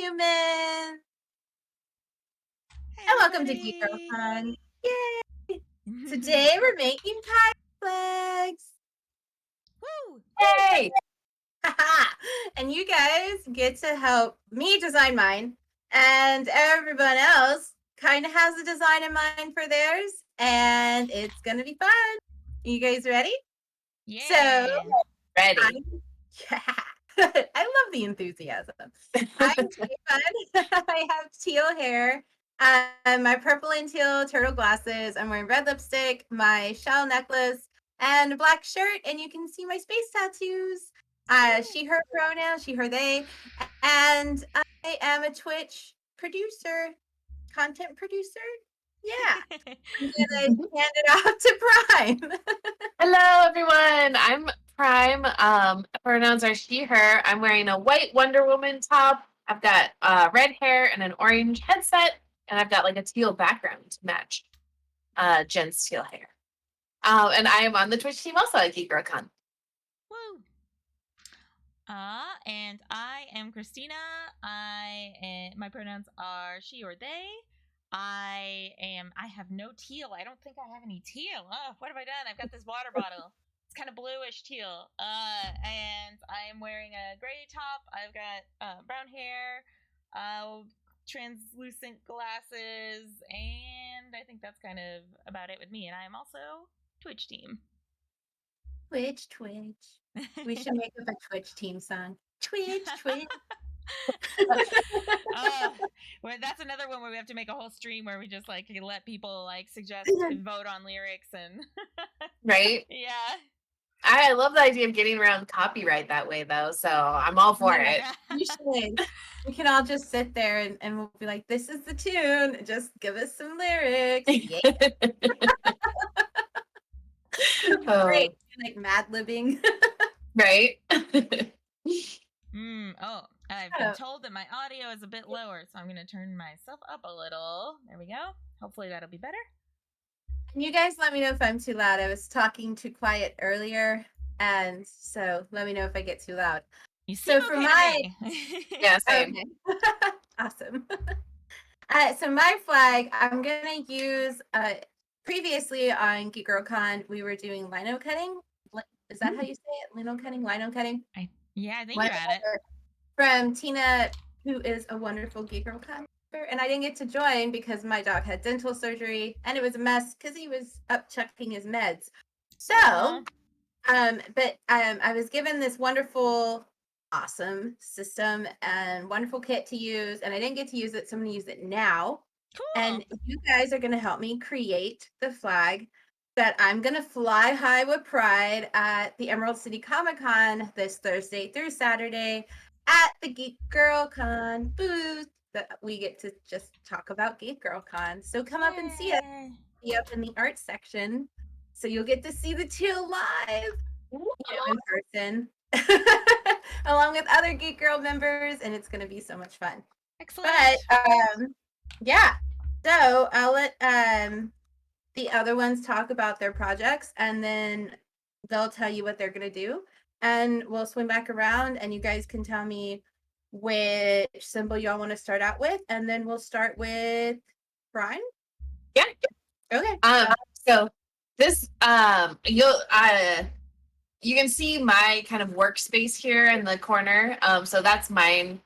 humans! And Hey, welcome to everybody. GeekGirlCon. Yay! Today we're making pie flags. Woo! Yay! And you guys get to help me design mine, and everyone else kind of has a design in mind for theirs, and it's gonna be fun. You guys ready? Yeah. So Ready. I love the enthusiasm. I'm Jason. I have teal hair, my purple and teal turtle glasses. I'm wearing red lipstick, my shell necklace, and a black shirt. And you can see my space tattoos. She, her pronoun, she, her, they. And I am a Twitch producer, content producer. Yeah. I'm gonna hand it off to Prime. Hello, everyone. I'm Prime. Pronouns are she, her. I'm wearing a white Wonder Woman top. I've got red hair and an orange headset, and I've got like a teal background to match Jenn's teal hair. And I am on the Twitch team also at GeekGirlCon. Woo! And I am Christina. My pronouns are she or they. I have no teal. I don't think I have any teal. Oh, what have I done? I've got this water bottle. It's kind of bluish teal. And I am wearing a gray top. I've got brown hair, translucent glasses, and I think that's kind of about it with me. And I am also Twitch team. Twitch. We should make up a Twitch team song. Twitch. Well, that's another one where we have to make a whole stream where we just like let people like suggest and vote on lyrics and Right? Yeah. I love the idea of getting around copyright that way, though. So I'm all for it. You should. We can all just sit there and we'll be like, "This is the tune. Just give us some lyrics." Yeah. Great. Like mad-libbing. Right? I've been told that my audio is a bit lower, so I'm going to turn myself up a little. There we go. Hopefully that'll be better. Can you guys let me know if I'm too loud? I was talking too quiet earlier, and so let me know if I get too loud. You seem for okay my yeah, same. Okay. Awesome. So my flag, I'm gonna use. Previously on GeekGirlCon, we were doing lino cutting. Is that how you say it? Lino cutting. I think you're at it. From Tina, who is a wonderful GeekGirlCon member, and I didn't get to join because my dog had dental surgery, and it was a mess because he was up checking his meds. So, I was given this wonderful, awesome system and wonderful kit to use, and I didn't get to use it, so I'm going to use it now. Cool. And you guys are going to help me create the flag that I'm going to fly high with pride at the Emerald City Comic-Con this Thursday through Saturday at the GeekGirlCon booth that we get to just talk about GeekGirlCon. So come up and see us. Be up in the art section. So you'll get to see the two live in person along with other Geek Girl members, and it's going to be so much fun. Excellent. But yeah, so I'll let the other ones talk about their projects, and then they'll tell you what they're going to do, and we'll swing back around, and you guys can tell me which symbol y'all want to start out with, and then we'll start with Brian. Yeah. Okay. So this you can see my kind of workspace here in the corner. So that's mine.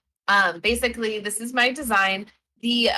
Basically, this is my design. The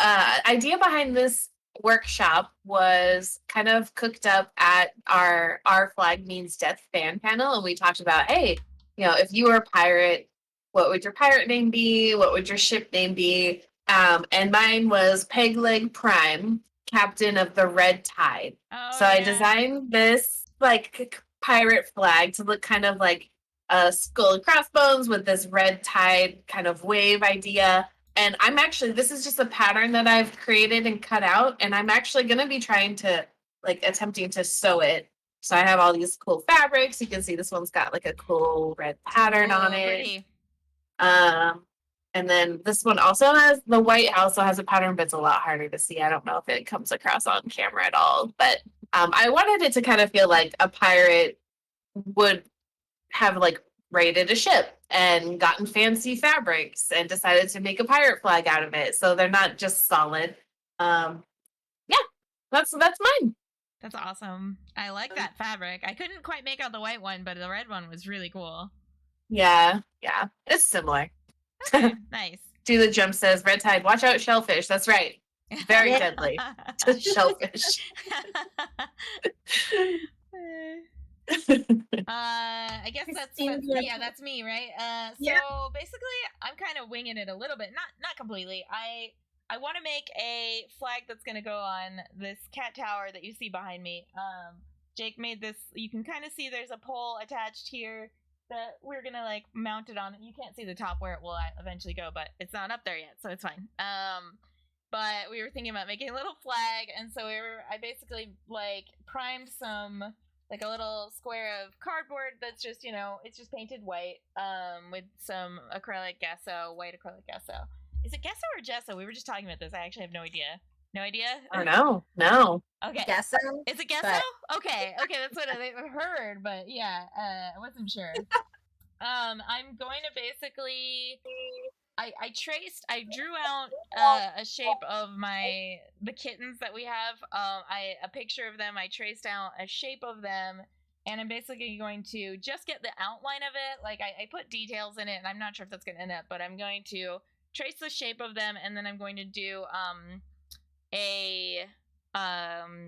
idea behind this workshop was kind of cooked up at our Flag Means Death fan panel, and we talked about, hey, if you were a pirate, what would your pirate name be? What would your ship name be? And mine was Pegleg Prime, captain of the Red Tide. So I designed this like pirate flag to look kind of like a skull and crossbones with this red tide kind of wave idea. And this is just a pattern that I've created and cut out, and I'm actually going to be trying to attempting to sew it. So I have all these cool fabrics. You can see this one's got like a cool red pattern on it. Pretty. And then this one also has the white also has a pattern, but it's a lot harder to see. I don't know if it comes across on camera at all, but I wanted it to kind of feel like a pirate would have like raided a ship and gotten fancy fabrics and decided to make a pirate flag out of it. So they're not just solid. Yeah, that's mine. That's awesome. I like that fabric. I couldn't quite make out the white one, but the red one was really cool. Yeah, it's similar. Okay, nice. Do the Jump says, Red Tide, watch out, shellfish. That's right. Very deadly to shellfish. I guess that's me, right? So basically, I'm kind of winging it a little bit, not completely. I want to make a flag that's going to go on this cat tower that you see behind me. Jake made this. You can kind of see there's a pole attached here that we're going to like mount it on. You can't see the top where it will eventually go, but it's not up there yet, so it's fine. But we were thinking about making a little flag, and so I basically like primed some like a little square of cardboard that's just, it's just painted white with some acrylic gesso, white acrylic gesso. Is it gesso or gesso? We were just talking about this. I actually have no idea. No idea? Oh, no. Okay. Gesso? Is it gesso? Okay, that's what I heard, but yeah, I wasn't sure. I'm going to basically... I drew out a shape of the kittens that we have. A picture of them. I traced out a shape of them, and I'm basically going to just get the outline of it. Like I put details in it, and I'm not sure if that's going to end up, but I'm going to trace the shape of them, and then I'm going to do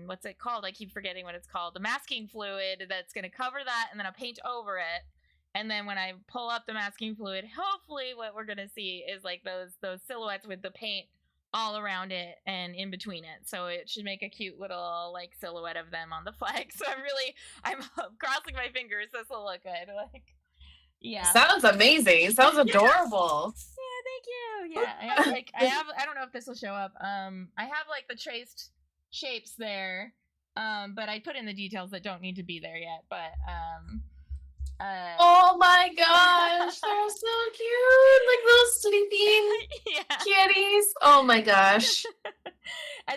what's it called? I keep forgetting what it's called. The masking fluid that's going to cover that, and then I'll paint over it. And then when I pull up the masking fluid, hopefully what we're going to see is like those silhouettes with the paint all around it and in between it. So it should make a cute little like silhouette of them on the flag. So I'm crossing my fingers. This will look good. Like, yeah. Sounds amazing. It sounds adorable. Yeah, thank you. Yeah, I don't know if this will show up. I have like the traced shapes there, but I put in the details that don't need to be there yet. But oh my gosh, they're so cute, like little sleeping kitties. Oh my gosh.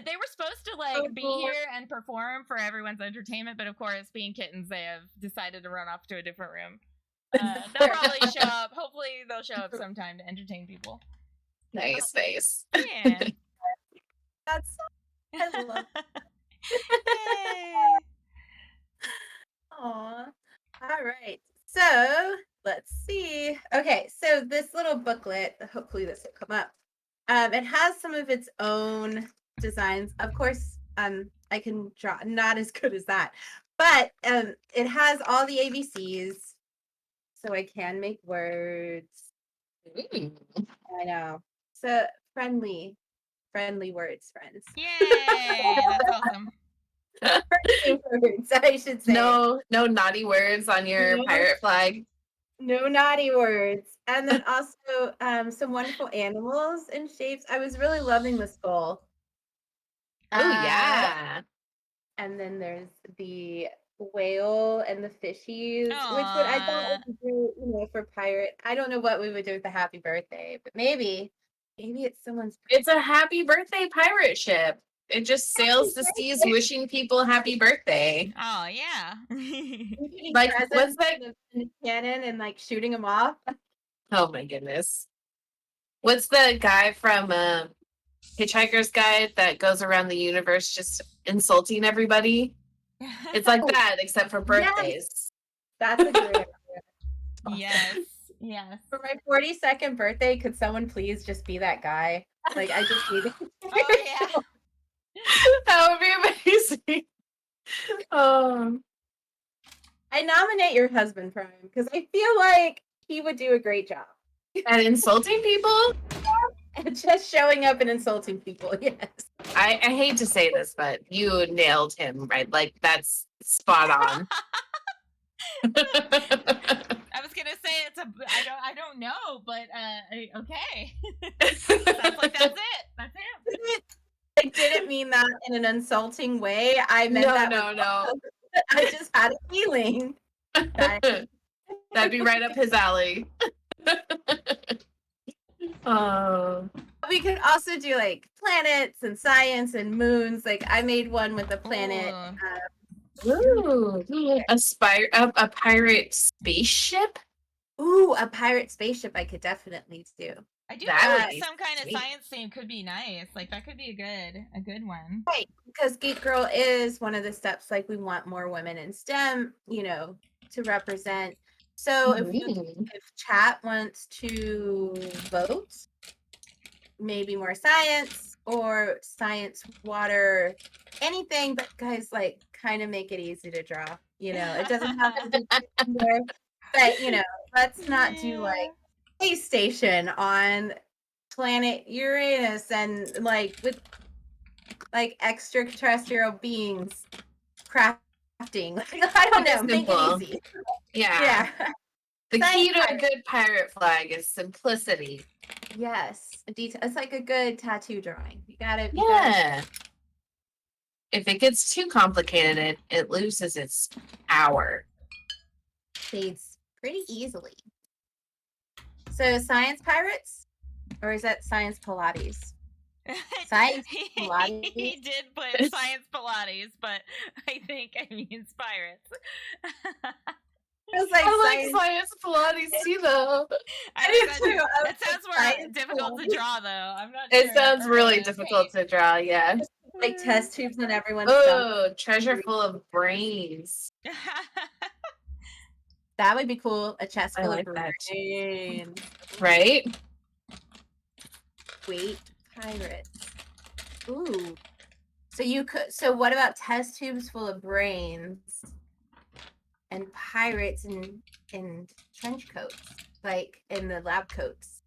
They were supposed to like be here and perform for everyone's entertainment, but of course, being kittens, they have decided to run off to a different room. They'll probably show up. Hopefully, they'll show up sometime to entertain people. Nice. Yeah. That's I love. Aw. All right. So let's see. Okay, so this little booklet, hopefully this will come up. It has some of its own designs. Of course, I can draw not as good as that, but it has all the ABCs, so I can make words. I know. So friendly words, friends. Yay! That's awesome. Words, I should say. No naughty words on your pirate flag. No naughty words. And then also some wonderful animals and shapes. I was really loving the skull. Oh yeah. And then there's the whale and the fishies, which I thought would be great, for pirate. I don't know what we would do with the happy birthday, but maybe it's someone's. It's a happy birthday pirate ship. It just sails the seas wishing people happy birthday. Oh, yeah. Like, what's that? In the cannon and, like, shooting them off. Oh, my goodness. What's the guy from Hitchhiker's Guide that goes around the universe just insulting everybody? It's like that, except for birthdays. Yes. That's a great idea. Yes. For my 42nd birthday, could someone please just be that guy? Like, I just need it. Oh, yeah. That would be amazing. I nominate your husband, Prime, because I feel like he would do a great job. At insulting people? And just showing up and insulting people, yes. I hate to say this, but you nailed him, right? Like, that's spot on. I was gonna say I don't know, but okay. Sounds like that's it. That's it. I didn't mean that in an insulting way. I meant no. I just had a feeling. That'd be right up his alley. We could also do like planets and science and moons. Like I made one with a planet. A pirate spaceship? Ooh, a pirate spaceship I could definitely do. I do That feel would like be some kind of sweet. science theme could be nice. Like that could be a good one. Right, because Geek Girl is one of the steps. Like we want more women in STEM, to represent. So if chat wants to vote, maybe more science or science, water, anything. But guys, like, kind of make it easy to draw. It doesn't have to be there, but let's not do like space station on planet Uranus and like with like extraterrestrial beings crafting. Like, I don't know, make Simple. it easy. Yeah. The Science key to a pirate. good pirate flag is simplicity. Yes, a detail. It's like a good tattoo drawing. You got it. Yeah. If it gets too complicated, it loses its power. Fades pretty easily. So science pirates, or is that science Pilates? Science Pilates. He did put science Pilates, but I think it means pirates. It was like I like science Pilates too, though. It sounds more difficult to draw, though. I'm not sure. It sounds really difficult to draw, yeah. Like test tubes on everyone's Oh, treasure full of brains. That would be cool. A chest full like of that brains. Right? Wait, pirates. Ooh. So what about test tubes full of brains and pirates in trench coats, like in the lab coats?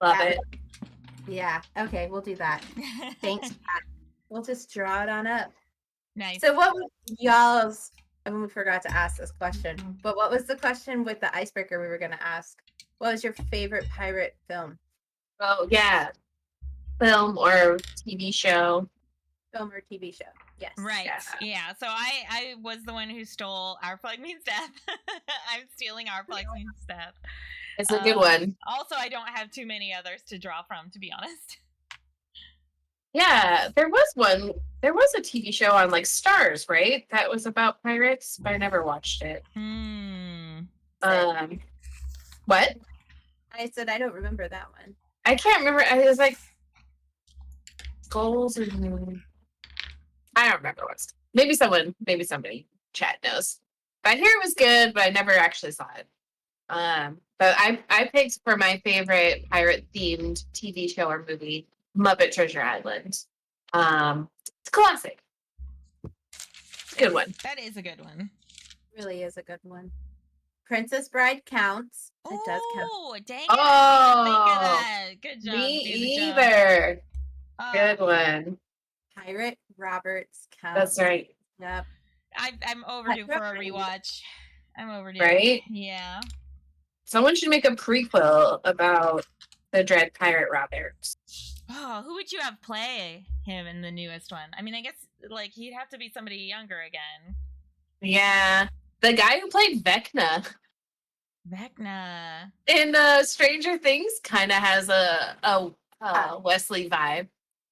Love it. Yeah. Okay, we'll do that. Thanks. We'll just draw it on up. Nice. So what was y'all's? I mean, we forgot to ask this question, but what was the question with the icebreaker we were going to ask? What was your favorite pirate film? Oh, yeah. Film or TV show. Film or TV show. Yes. Right. Yeah. So I was the one who stole Our Flag Means Death. I'm stealing Our Flag Means Death. It's a good one. Also, I don't have too many others to draw from, to be honest. Yeah, there was one. There was a TV show on like Stars, right? That was about pirates, but I never watched it. What? I said I don't remember that one. I can't remember. It was like goals and I don't remember what's. Maybe somebody chat knows. But I hear it was good, but I never actually saw it. But I picked for my favorite pirate themed TV show or movie, Muppet Treasure Island. It's a classic. It's a good one. That is a good one. Really is a good one. Princess Bride counts. It does count. Oh, dang it. Oh, I didn't think of that. Good job. Me either. Good one. Pirate Roberts counts. That's right. Yep. I'm overdue for a rewatch. I'm overdue. Right? Yeah. Someone should make a prequel about the Dread Pirate Roberts. Oh, who would you have play him in the newest one? I mean, I guess like he'd have to be somebody younger again. Yeah. The guy who played Vecna. Vecna. In Stranger Things kind of has a Wesley vibe.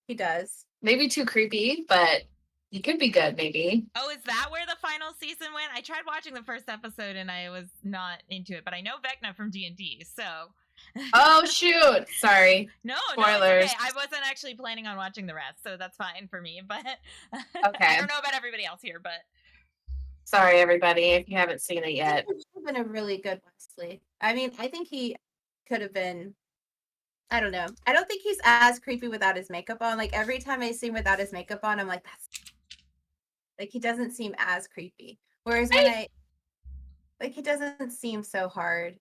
He does. Maybe too creepy, but he could be good, maybe. Oh, is that where the final season went? I tried watching the first episode and I was not into it, but I know Vecna from D&D, so... Oh, shoot! Sorry. No, spoilers. It's okay. I wasn't actually planning on watching the rest, so that's fine for me, but... Okay. I don't know about everybody else here, but... Sorry, everybody, if you haven't seen it yet. He would have been a really good Wesley. I mean, I think he could have been... I don't know. I don't think he's as creepy without his makeup on. Like, every time I see him without his makeup on, I'm like, that's... Like, he doesn't seem as creepy. Whereas when he doesn't seem so hard.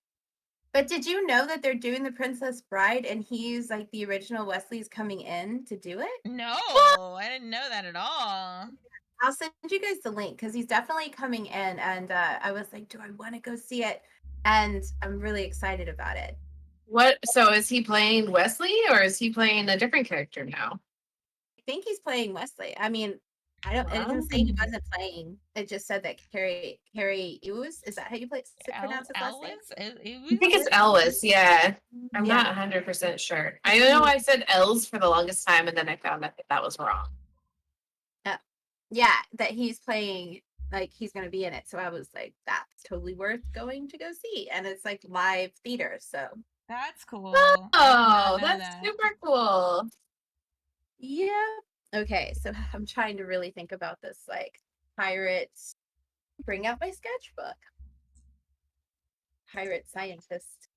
But did you know that they're doing The Princess Bride and he's, like, the original Wesley's coming in to do it? No, I didn't know that at all. I'll send you guys the link because he's definitely coming in. And I was like, do I want to go see it? And I'm really excited about it. What? So is he playing Wesley or is he playing a different character now? I think he's playing Wesley. I mean, it didn't say he wasn't playing. It just said that Carrie Ewes. Is that how you pronounce his last name? I think it's Ellis, yeah. I'm not 100% sure. I know I said Els for the longest time and then I found that was wrong. Yeah, that he's playing, like he's going to be in it. So I was like, that's totally worth going to go see. And it's like live theater. So That's cool. I Oh, did not know that's that. super cool. yeah. Okay, so I'm trying to really think about this, like pirates. Bring out my sketchbook. Pirate scientist.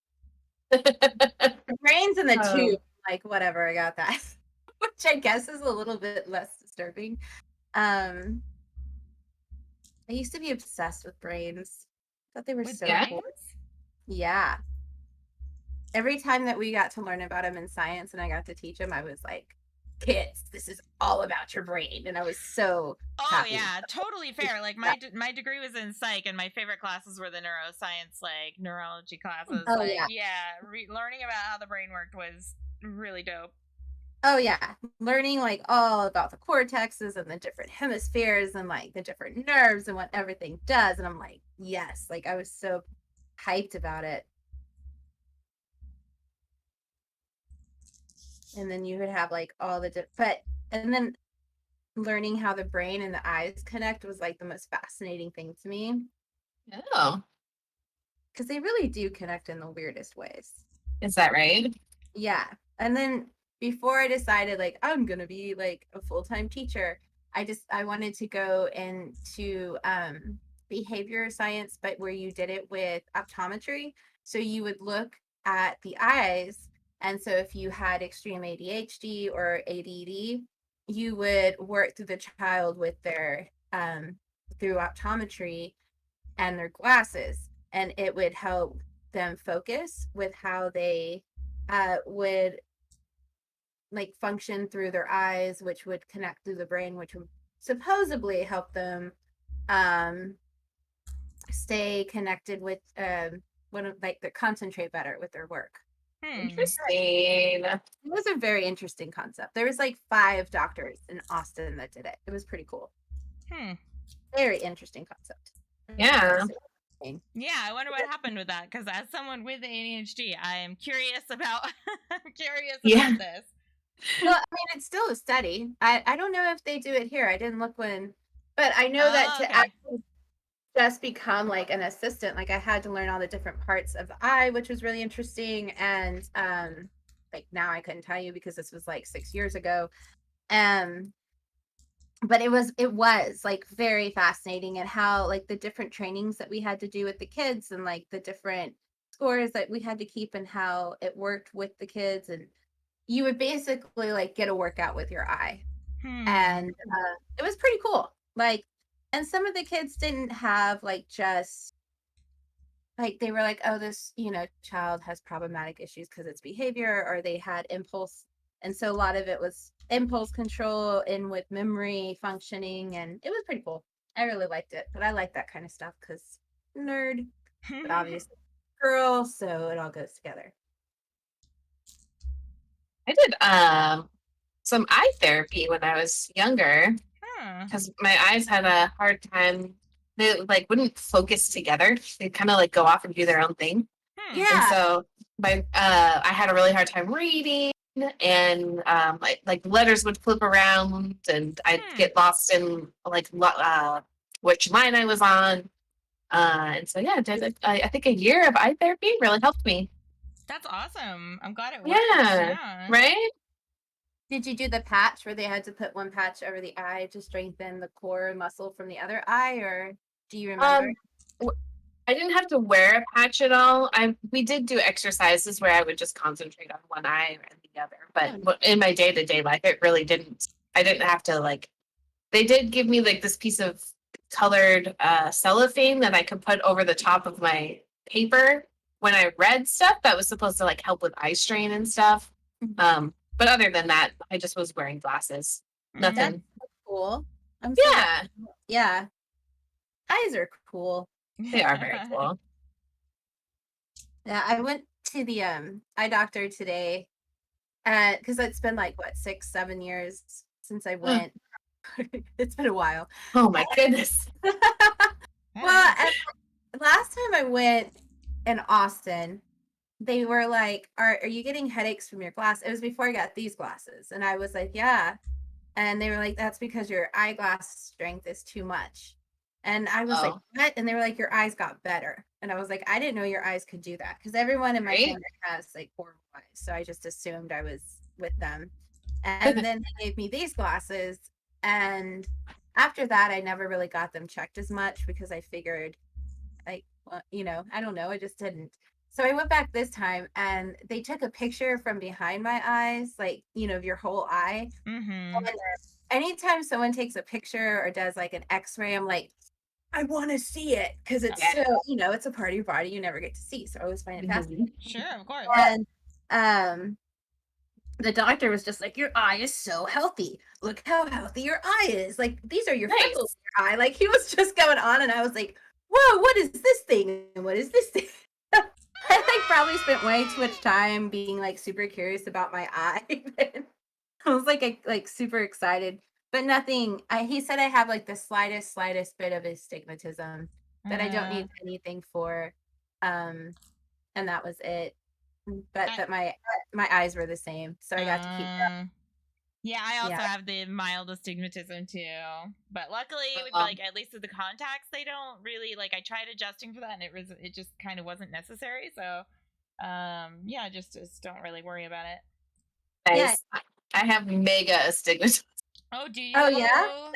Brains in the Oh. tube. Like whatever, I got that. Which I guess is a little bit less disturbing. I used to be obsessed with brains. Thought they were With so Yeah? cool. brains? Yeah. Every time that we got to learn about them in science and I got to teach them, I was like, kids, this is all about your brain. And I was so Oh happy. yeah, totally fair. Like my degree was in psych, and my favorite classes were the neuroscience, like neurology classes. Oh, like yeah. learning about how the brain worked was really dope. Oh yeah, learning like all about the cortexes and the different hemispheres and like the different nerves and what everything does. And I'm like, yes, like I was so hyped about it. And then you would have like all the and then learning how the brain and the eyes connect was like the most fascinating thing to me Oh, because they really do connect in the weirdest ways. is that right? Yeah. And then before I decided like I'm gonna be like a full-time teacher, I wanted to go into behavior science, but where you did it with optometry. So you would look at the eyes, and so if you had extreme ADHD or ADD, you would work through the child with their through optometry and their glasses, and it would help them focus with how they would like function through their eyes, which would connect through the brain, which would supposedly help them um, stay connected with like they concentrate better with their work. Interesting. It was a very interesting concept. There was like 5 doctors in Austin that did it. It was pretty cool. Very interesting concept. Yeah. Yeah, I wonder what happened with that, because as someone with ADHD, I am curious about Yeah. about this. Well, I mean, it's still a study. I don't know if they do it here. I didn't look when, but I know that to okay. actually just become like an assistant, like I had to learn all the different parts of the eye, which was really interesting. And like now I couldn't tell you because this was like 6 years ago. But it was like very fascinating, and how like the different trainings that we had to do with the kids and like the different scores that we had to keep and how it worked with the kids. And you would basically like get a workout with your eye. And it was pretty cool. Like, and some of the kids didn't have like just like they were like, oh, this child has problematic issues because it's behavior, or they had impulse. And so a lot of it was impulse control and with memory functioning, and it was pretty cool. I really liked it. But I like that kind of stuff because nerd, but obviously girl, so it all goes together. I did some eye therapy when I was younger because my eyes had a hard time. They like wouldn't focus together. They kind of like go off and do their own thing. Yeah. And so I had a really hard time reading, and like letters would flip around, and I'd get lost in like which line I was on. And so yeah, I think a year of eye therapy really helped me. That's awesome. I'm glad it works. Yeah. Right? Did you do the patch where they had to put one patch over the eye to strengthen the core muscle from the other eye, or do you remember? I didn't have to wear a patch at all. We did do exercises where I would just concentrate on one eye and the other. But in my day-to-day life, it really didn't. I didn't have to like. They did give me like this piece of colored cellophane that I could put over the top of my paper when I read stuff that was supposed to like help with eye strain and stuff. But other than that, I just was wearing glasses. Nothing. That's cool. Yeah. Yeah. Eyes are cool. They are very cool. Yeah, I went to the eye doctor today because it's been like what 6-7 years since I went. It's been a while. Oh my goodness. Well, last time I went in Austin, they were like, are you getting headaches from your glass? It was before I got these glasses, and I was like, yeah. And they were like, that's because your eyeglass strength is too much. And I was like, what? And they were like, your eyes got better. And I was like, I didn't know your eyes could do that. Because everyone in my Right? family has like horrible eyes. So I just assumed I was with them. And then they gave me these glasses. And after that, I never really got them checked as much because I figured, like, well, you know, I don't know. I just didn't. So I went back this time and they took a picture from behind my eyes, like, you know, of your whole eye. Mm-hmm. And anytime someone takes a picture or does like an x-ray, I'm like, I want to see it because it's Yeah. so, you know, it's a part of your body you never get to see. So I always find it fascinating. Sure, of course. And the doctor was just like, your eye is so healthy. Look how healthy your eye is. Like, these are your freckles in your eye. Like, he was just going on, and I was like, whoa, what is this thing? And what is this thing? I like probably spent way too much time being like super curious about my eye. I was like super excited, but nothing. He said I have like the slightest bit of astigmatism that I don't need anything for, and that was it. But that my eyes were the same, so I got to keep them. Yeah, I also Yeah. have the mild astigmatism too. But luckily, with like at least with the contacts, they don't really like. I tried adjusting for that, and it just kind of wasn't necessary. So, yeah, just don't really worry about it. Nice. Yeah. I have mega astigmatism. Oh, do you? Oh yeah.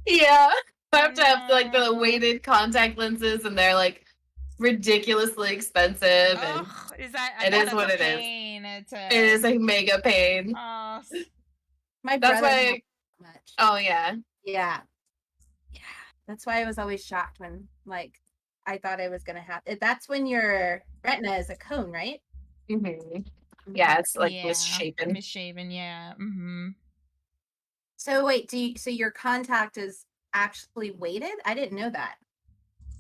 Yeah. I have to have like the weighted contact lenses, and they're like ridiculously expensive. And is that? It is what it is. It is a mega pain. Oh, my that's brother why. Much. Oh yeah. Yeah. That's why I was always shocked when like I thought I was gonna have it. That's when your retina is a cone, right? Mm-hmm. Yeah, it's like misshapen. Misshapen, yeah. Mm-hmm. So wait, so your contact is actually weighted? I didn't know that.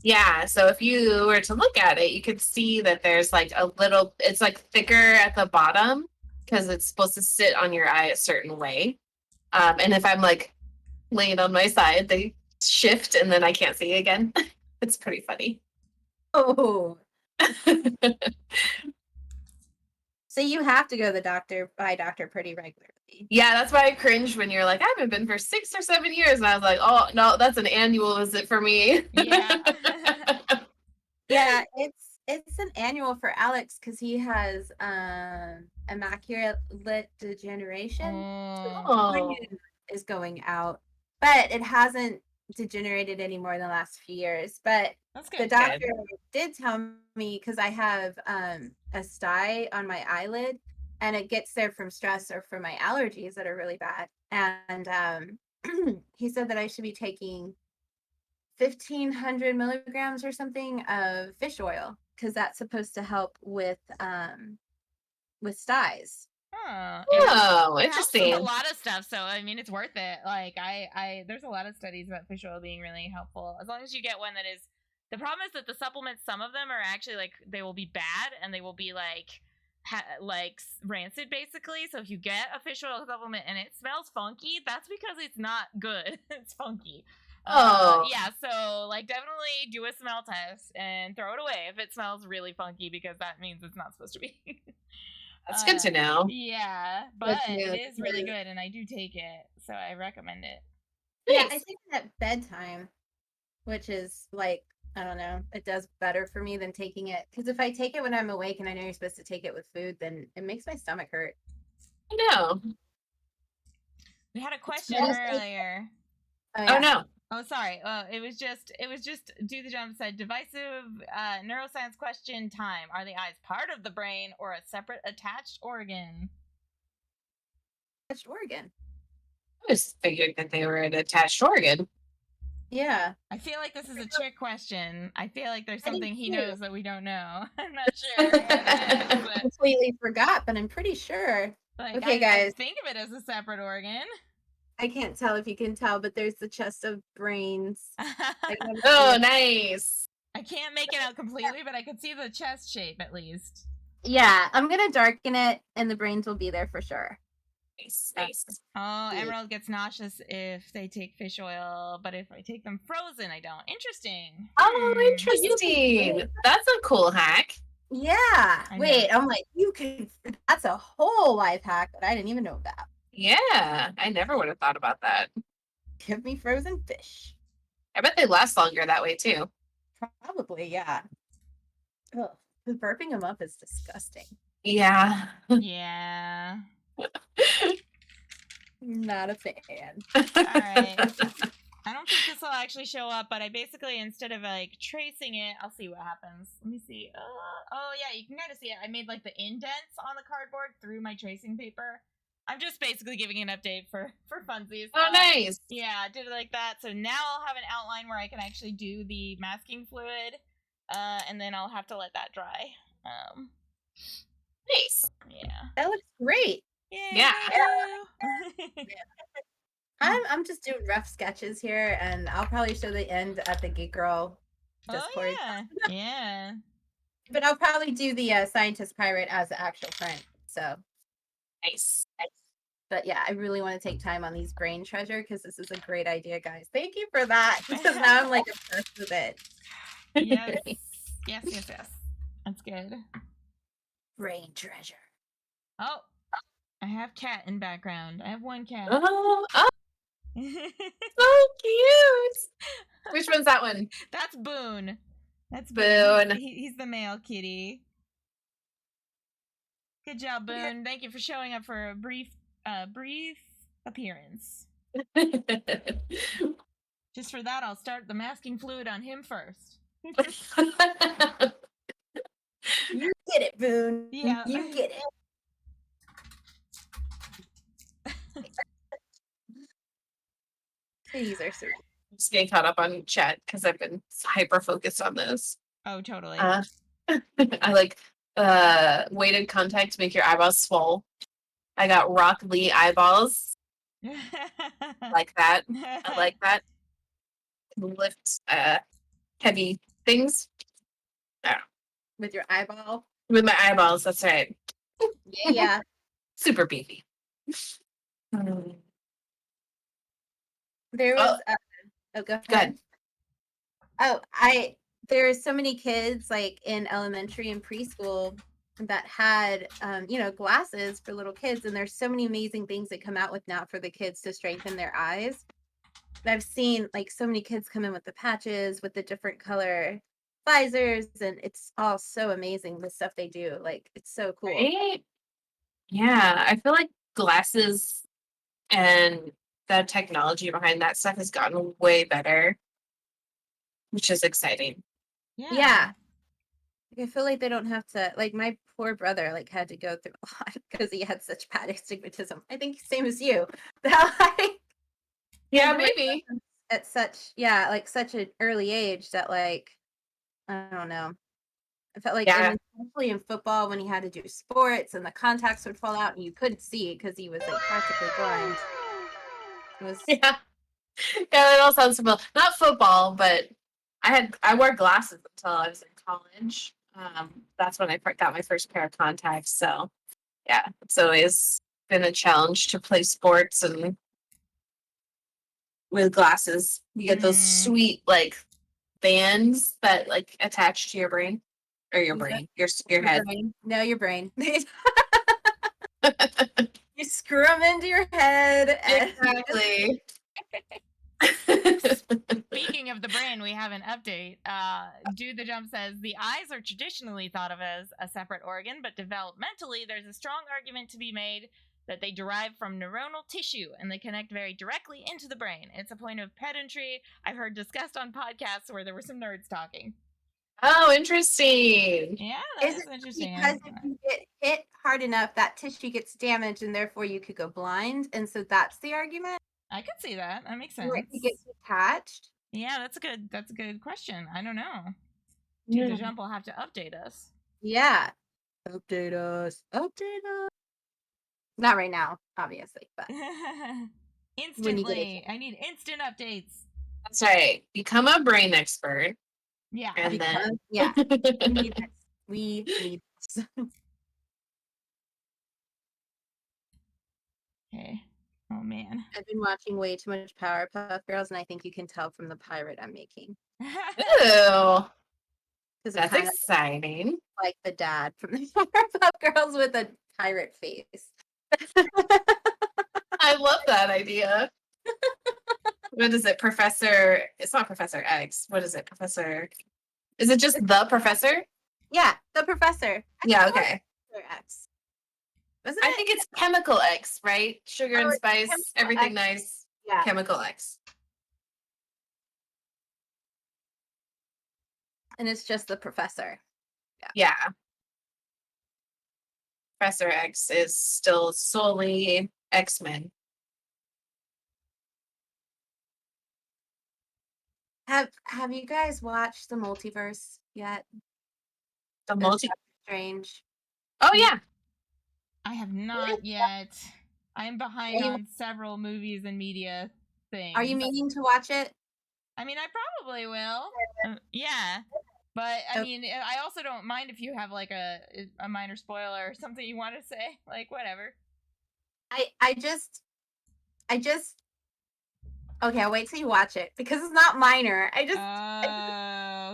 Yeah, so if you were to look at it, you could see that there's like a little, it's like thicker at the bottom because it's supposed to sit on your eye a certain way. And if I'm like laying on my side, they shift and then I can't see again. It's pretty funny. Oh. So you have to go to the doctor pretty regularly. Yeah, that's why I cringed when you're like, I haven't been for 6 or 7 years. And I was like, oh, no, that's an annual visit for me. Yeah. Yeah, it's an annual for Alex because he has macular degeneration. Oh. Is going out, but it hasn't degenerated anymore in the last few years. But the doctor did tell me, because I have a sty on my eyelid, and it gets there from stress or from my allergies that are really bad. And he said that I should be taking 1,500 milligrams or something of fish oil because that's supposed to help with styes. Oh, interesting. A lot of stuff, so I mean, it's worth it. Like, I there's a lot of studies about fish oil being really helpful as long as you get one that is. The problem is that the supplements, some of them are actually like they will be bad and they will be like rancid basically. So if you get a fish oil supplement and it smells funky, that's because it's not good. It's funky. Yeah, so like definitely do a smell test and throw it away if it smells really funky because that means it's not supposed to be. That's good to know. Yeah, but it is really good and I do take it, so I recommend it. Yeah, I take it at bedtime, which is like, I don't know, it does better for me than taking it. Because if I take it when I'm awake and I know you're supposed to take it with food, then it makes my stomach hurt. I know. We had a question earlier. Oh no. Oh, sorry. It was just Do the Jump said divisive neuroscience question time. Are the eyes part of the brain or a separate attached organ? Attached organ. I just figured that they were an attached organ. Yeah. I feel like this is a trick question. I feel like there's something he knows that we don't know. I'm not sure. I completely forgot, but I'm pretty sure. Like, okay, guys. I think of it as a separate organ. I can't tell if you can tell, but there's the chest of brains. Oh, nice. I can't make it out completely, but I could see the chest shape at least. Yeah, I'm going to darken it, and the brains will be there for sure. Nice. Oh, Emerald gets nauseous if they take fish oil, but if I take them frozen, I don't. Interesting. Oh, interesting. That's a cool hack. Yeah. Wait, I'm like, that's a whole life hack that I didn't even know about. Yeah, I never would have thought about that. Give me frozen fish. I bet they last longer that way too. Probably, yeah. Ugh, burping them up is disgusting. Yeah. Yeah. Not a fan. All right. I don't think this will actually show up, but I basically, instead of like tracing it, I'll see what happens. Let me see. Oh yeah, you can kind of see it. I made like the indents on the cardboard through my tracing paper. I'm just basically giving an update for funsies. Oh, nice. Yeah, I did it like that. So now I'll have an outline where I can actually do the masking fluid, and then I'll have to let that dry. Nice. Yeah. That looks great. Yeah. I'm just doing rough sketches here, and I'll probably show the end at the Geek Girl Discord. Oh yeah. Yeah. But I'll probably do the scientist pirate as the actual print. So Nice. but yeah, I really want to take time on these brain treasure because this is a great idea, guys. Thank you for that. Because now I'm like obsessed with it. Yes. Yes. That's good. Brain treasure. Oh, I have cat in background. I have one cat. Oh, so cute. Which one's that one? That's Boone. That's Boone. He's the male kitty. Good job, Boone. Thank you for showing up for a brief appearance. Just for that, I'll start the masking fluid on him first. You get it, Boone. Yeah. You get it. These are sweet. I'm just getting caught up on chat because I've been hyper focused on this. Oh, totally. I like weighted contact to make your eyeballs swole. I got Rock Lee eyeballs. Like that. I like that. Lift heavy things. With your eyeball. With my eyeballs, that's right. Yeah. Super beefy. There was go ahead. Oh, there's so many kids like in elementary and preschool that had glasses for little kids, and there's so many amazing things that come out with now for the kids to strengthen their eyes. And I've seen like so many kids come in with the patches with the different color visors, and it's all so amazing the stuff they do. Like it's so cool. Right? Yeah, I feel like glasses and the technology behind that stuff has gotten way better, which is exciting. Yeah. Like, I feel like they don't have to, like my poor brother like had to go through a lot because he had such bad astigmatism. I think same as you. That like Yeah, maybe. At such an early age that like I don't know. I felt like especially in football when he had to do sports and the contacts would fall out and you couldn't see because he was like practically blind. It was Yeah, that all sounds familiar. Not football, but I wore glasses until I was in college. That's when I got my first pair of contacts. So yeah, it's always been a challenge to play sports and with glasses. You get those sweet like bands that like attach to your brain or your brain, your head. Brain. No, your brain. You screw them into your head. Exactly. Speaking of the brain, we have an update. Dude the Jump says the eyes are traditionally thought of as a separate organ, but developmentally, there's a strong argument to be made that they derive from neuronal tissue and they connect very directly into the brain. It's a point of pedantry I've heard discussed on podcasts where there were some nerds talking. Oh, interesting. Yeah, that's interesting. Because if you get hit hard enough, that tissue gets damaged and therefore you could go blind. And so that's the argument. I can see that. That makes sense. Like it gets attached. Yeah, that's a good question. I don't know. Dude the Jump will have to update us. Yeah. Update us. Not right now, obviously, but instantly. I need instant updates. That's right. Become a brain expert. Yeah. And then we need this. Okay. Oh man. I've been watching way too much Powerpuff Girls, and I think you can tell from the pirate I'm making. Ooh. That's exciting. Like the dad from the Powerpuff Girls with a pirate face. I love that idea. what is it, Professor? It's not Professor X. What is it, Professor? Is it just the Professor? Yeah, the professor. Yeah, okay. Professor X. Wasn't I it? think it's Chemical X, right? Sugar and it's spice, Chemical everything X. nice. Yeah. Chemical X. And it's just the professor. Yeah. Professor X is still solely X-Men. Have you guys watched the multiverse yet? The Of multi. Doctor Strange. Oh yeah. I have not yet. I'm behind Are you- on several movies and media things. Are you meaning to watch it? I mean, I probably will. Yeah. But I mean, I also don't mind if you have like a minor spoiler or something you want to say. Like whatever. I just okay, I'll wait till you watch it because it's not minor.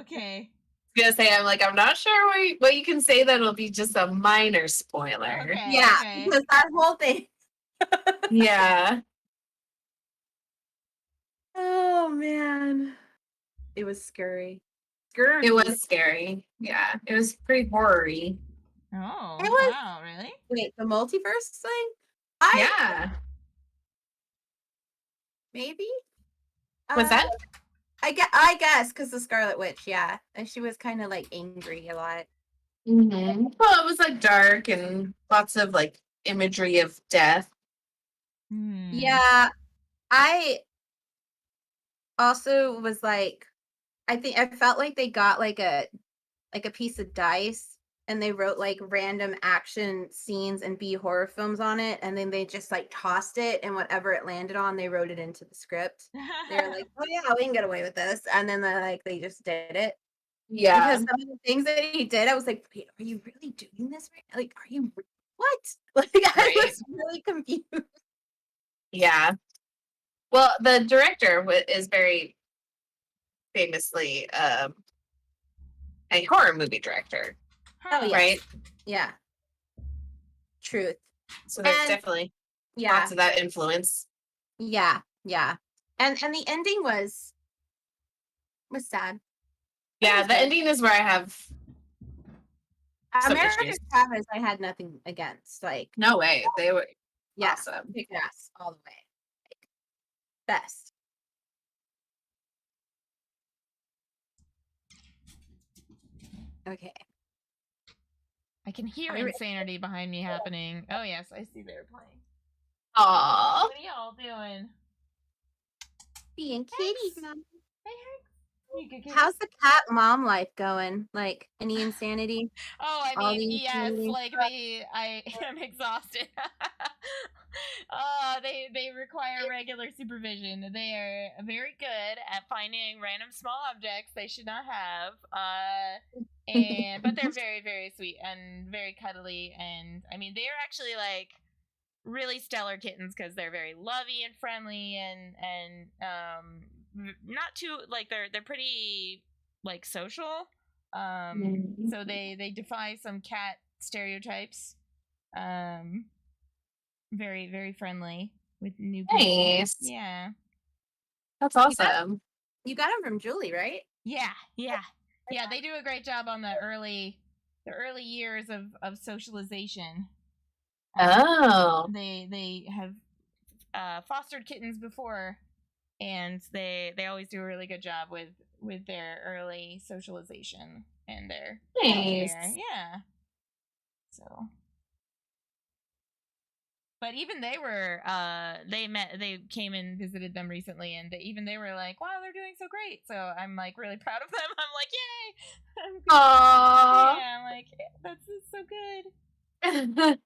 Okay. Gonna say I'm not sure what you can say that'll be just a minor spoiler. Okay. Yeah, Okay. because that whole thing. Yeah. Oh man. It was scary. Scary. It was scary. Yeah. It was pretty horror-y. Oh. It was- Wow. Really? Wait, the multiverse thing? Yeah. Maybe? What's that? I guess because the Scarlet Witch, yeah. And she was kind of like angry a lot. Mm-hmm. Well, it was like dark and lots of like imagery of death. Hmm. Yeah. I also was like, I felt like they got like a piece of dice and they wrote like random action scenes and B horror films on it, and then they just like tossed it, and whatever it landed on, they wrote it into the script. They were like, "Oh yeah, we can get away with this," and then they just did it. Yeah. Because some of the things that he did, I was like, "Wait, are you really doing this right? Like, are you what?" Like, I Right. was really confused. Yeah. Well, the director is very famously a horror movie director, Oh yeah, right? yeah, truth. So there's And definitely yeah, lots of that influence. yeah, and the ending was sad. Yeah, was the good. ending is where I have some American issues. Travis, I had nothing against. Like, No way. They were yeah, awesome. kick ass all the way. Like, best. Okay. I can hear Are you- insanity behind me happening. Oh yes, I see they're playing. Aww. What are y'all doing? Being kitty, mom. Hey, you good kitty? How's the cat mom life going? Like, any insanity? Oh, I All mean, the yes, insanity? like I am exhausted. They require regular supervision. They are very good at finding random small objects they should not have. But they're very, very sweet and very cuddly. And I mean, they're actually like really stellar kittens because they're very lovey and friendly and not too like they're pretty like social. So they defy some cat stereotypes. Very, very friendly with new people. Nice. Yeah. That's awesome. You got him from Julie, right? Yeah. They do a great job on the early years of socialization. Oh. They have fostered kittens before, and they always do a really good job with their early socialization and their Nice. care. Yeah. So. But even they were, they came and visited them recently, and they were like, wow, they're doing so great. So I'm like really proud of them. I'm like, yay! Aww. Yeah, I'm like, that's so good.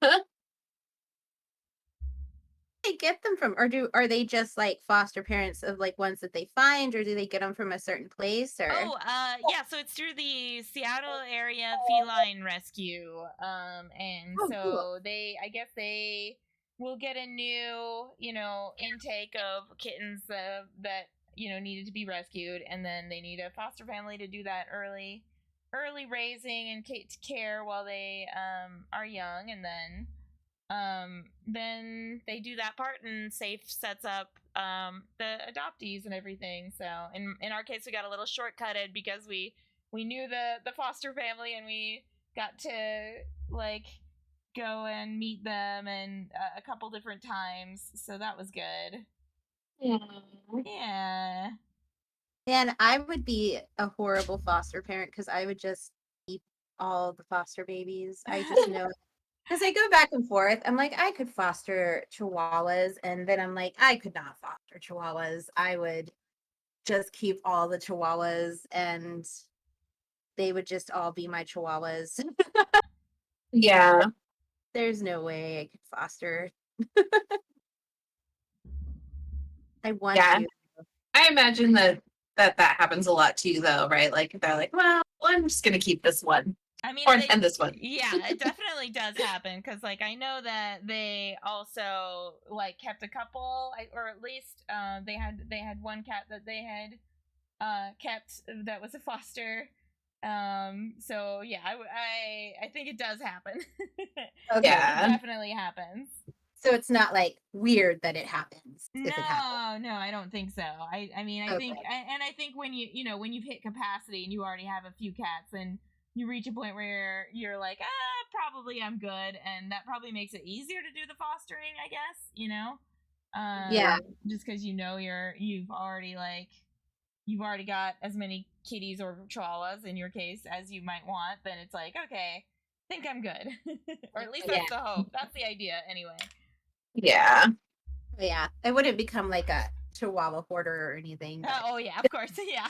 They get them from, or are they just like foster parents of like ones that they find, or do they get them from a certain place? Or Yeah, so it's through the Seattle area feline rescue. And Oh, so cool. I guess they will get a new, intake of kittens that, needed to be rescued, and then they need a foster family to do that early raising and care while they are young, and then they do that part, and SAFE sets up the adoptees and everything. So in our case, we got a little shortcutted because we knew the foster family, and we got to like go and meet them and a couple different times. So that was good. Yeah. And I would be a horrible foster parent because I would just keep all the foster babies. I just know because I go back and forth. I'm like, I could foster chihuahuas, and then I'm like, I could not foster chihuahuas. I would just keep all the chihuahuas, and they would just all be my chihuahuas. Yeah. There's no way I could foster. I want Yeah. to. I imagine that happens a lot too, though, right? Like they're like, well, I'm just gonna keep this one. I mean, and this one. Yeah, it definitely does happen because, like, I know that they also like kept a couple, or at least they had one cat that they had kept that was a foster. So yeah, I think it does happen. Okay. Yeah. It definitely happens. So it's not like weird that it happens. No, If it happens. no, I don't think so. I mean, I think, and I think when when you've hit capacity and you already have a few cats, and you reach a point where you're like, probably I'm good, and that probably makes it easier to do the fostering, I guess. Yeah. Just because you've already got as many kitties or chihuahuas in your case as you might want, then it's like, okay, I think I'm good, or at least that's the hope. That's the idea, anyway. Yeah. Yeah. I wouldn't become like a chihuahua hoarder or anything. Oh yeah, of course, yeah.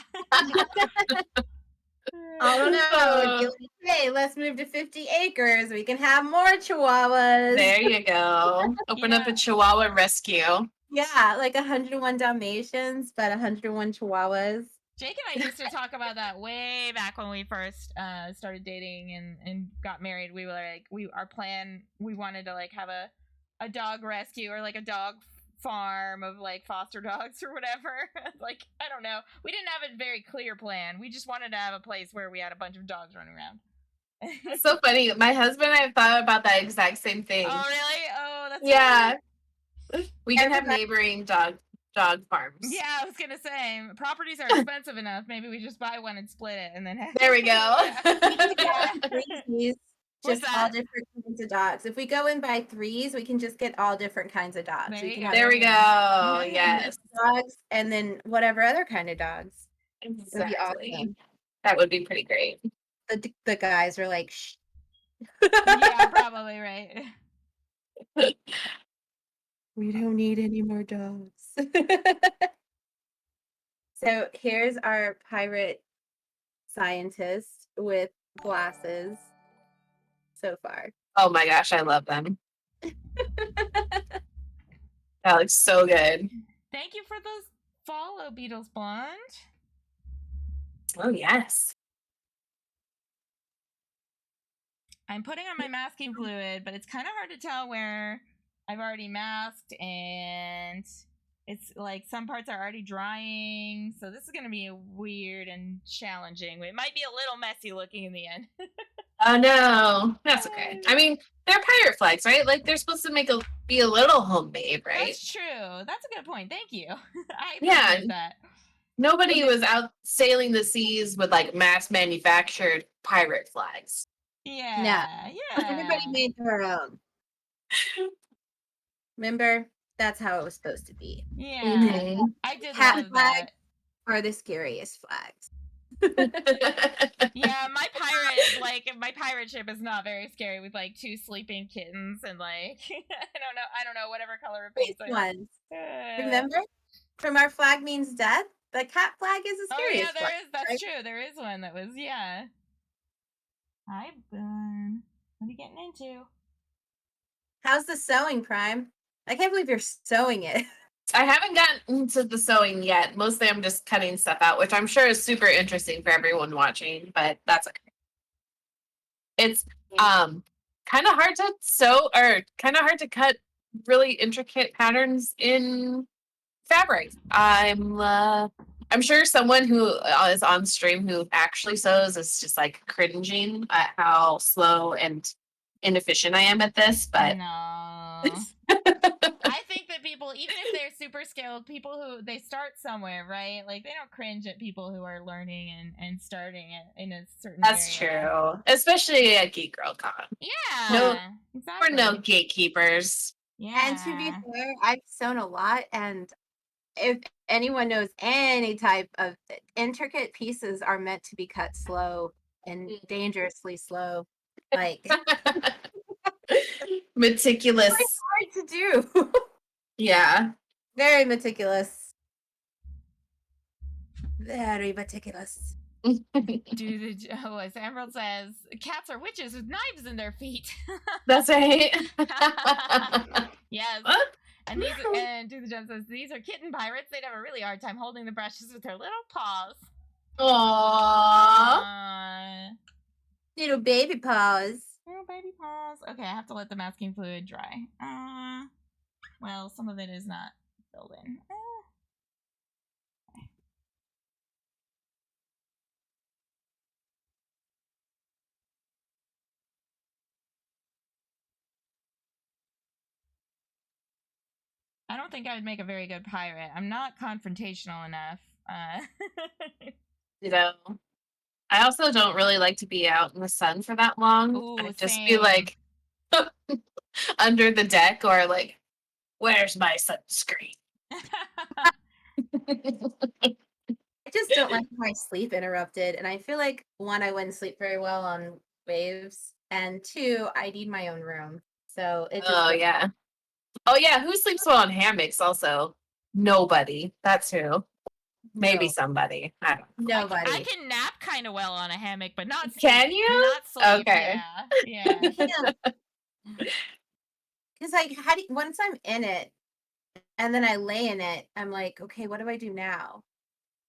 I don't know. Hey, let's move to 50 acres. We can have more chihuahuas. There you go. Open up a chihuahua rescue. Yeah, like 101 Dalmatians, but 101 chihuahuas. Jake and I used to talk about that way back when we first started dating and got married. We were like, our plan, we wanted to like have a dog rescue or like a dog farm of like foster dogs or whatever. Like, I don't know. We didn't have a very clear plan. We just wanted to have a place where we had a bunch of dogs running around. It's so funny. My husband and I thought about that exact same thing. Oh, really? Oh, that's yeah. Funny. We can have neighboring dog farms. Yeah, I was gonna say properties are expensive enough. Maybe we just buy one and split it, and then there we go. Just all different kinds of dogs. If we go in by threes, we can just get all different kinds of dogs. There we go. Yes. Dogs, and then whatever other kind of dogs. Exactly. Awesome. That would be pretty great. The guys are like, shh. Yeah, probably right. We don't need any more dogs. So here's our pirate scientist with glasses so far. Oh my gosh, I love them. That looks so good. Thank you for those follow, Beatles Blonde. Oh, yes. I'm putting on my masking fluid, but it's kind of hard to tell where I've already masked, and it's like some parts are already drying, so this is going to be weird and challenging. It might be a little messy looking in the end. Oh no, that's okay. I mean, they're pirate flags, right? Like they're supposed to be a little homemade, right? That's true. That's a good point. Thank you. I appreciate that. Nobody was out sailing the seas with like mass manufactured pirate flags. Yeah. Everybody made their own. Remember, that's how it was supposed to be. Yeah. Mm-hmm. I did Hat love flags that. are the scariest flags. Yeah, my pirate ship is not very scary with like 2 sleeping kittens and like I don't know whatever color of paint. Ones. Remember, from our flag means death. The cat flag is the scariest. Oh yeah, there flag, is. That's right? true. There is one that was Hi, Boone. What are you getting into? How's the sewing, Prime? I can't believe you're sewing it. I haven't gotten into the sewing yet. Mostly I'm just cutting stuff out, which I'm sure is super interesting for everyone watching, but that's okay. It's kind of hard to sew or kind of hard to cut really intricate patterns in fabric. I'm sure someone who is on stream who actually sews is just like cringing at how slow and inefficient I am at this, but no. I think that people, even if they're super skilled, people who they start somewhere, right? Like they don't cringe at people who are learning and starting in a certain That's area. true. Especially at GeekGirlCon. Yeah. No, exactly. we're no gatekeepers. Yeah. And to be fair, I've sewn a lot, and if anyone knows any type of intricate pieces are meant to be cut slow and dangerously slow. Like Meticulous. it's hard to do. Yeah. Very meticulous. Very meticulous. As Emerald says, cats are witches with knives in their feet. That's right. Yes. And Do the Gem says, these are kitten pirates. They'd have a really hard time holding the brushes with their little paws. Aww. Little baby paws. Little baby paws. Okay, I have to let the masking fluid dry. Well, some of it is not filled in. I don't think I would make a very good pirate. I'm not confrontational enough. You know, I also don't really like to be out in the sun for that long. Ooh, I'd just same. be like under the deck or like, where's my sunscreen? I just don't like my sleep interrupted. And I feel like, one, I wouldn't sleep very well on waves. And two, I need my own room. So it just yeah. Oh yeah, who sleeps well on hammocks also? Nobody. That's who. Maybe somebody. I don't know. Nobody. I can nap kind of well on a hammock, but not sleep. Can you? Not sleep. Okay. Yeah. Because like, once I'm in it, and then I lay in it, I'm like, okay, what do I do now?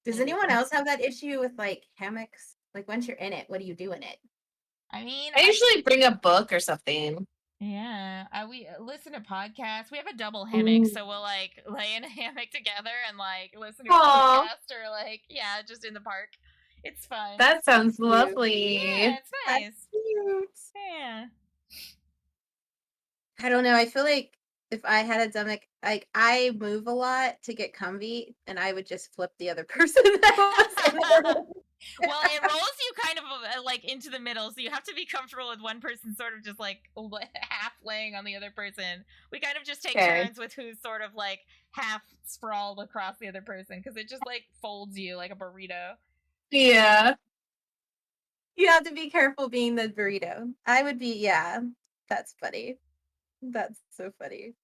Does anyone else have that issue with like hammocks? Like once you're in it, what do you do in it? I mean, I usually bring a book or something. Yeah, we listen to podcasts. We have a double hammock, so we'll like lay in a hammock together and like listen to a podcast or like just in the park. It's fun. That sounds lovely. Yeah, it's nice. That's cute. Yeah. I don't know. I feel like if I had a stomach, like I move a lot to get comfy, and I would just flip the other person that was in the room. Well, it rolls you kind of like into the middle, so you have to be comfortable with one person sort of just like half laying on the other person. We kind of just take turns with who's sort of like half sprawled across the other person because it just like folds you like a burrito. Yeah. You have to be careful being the burrito. I would be, yeah. That's funny. That's so funny.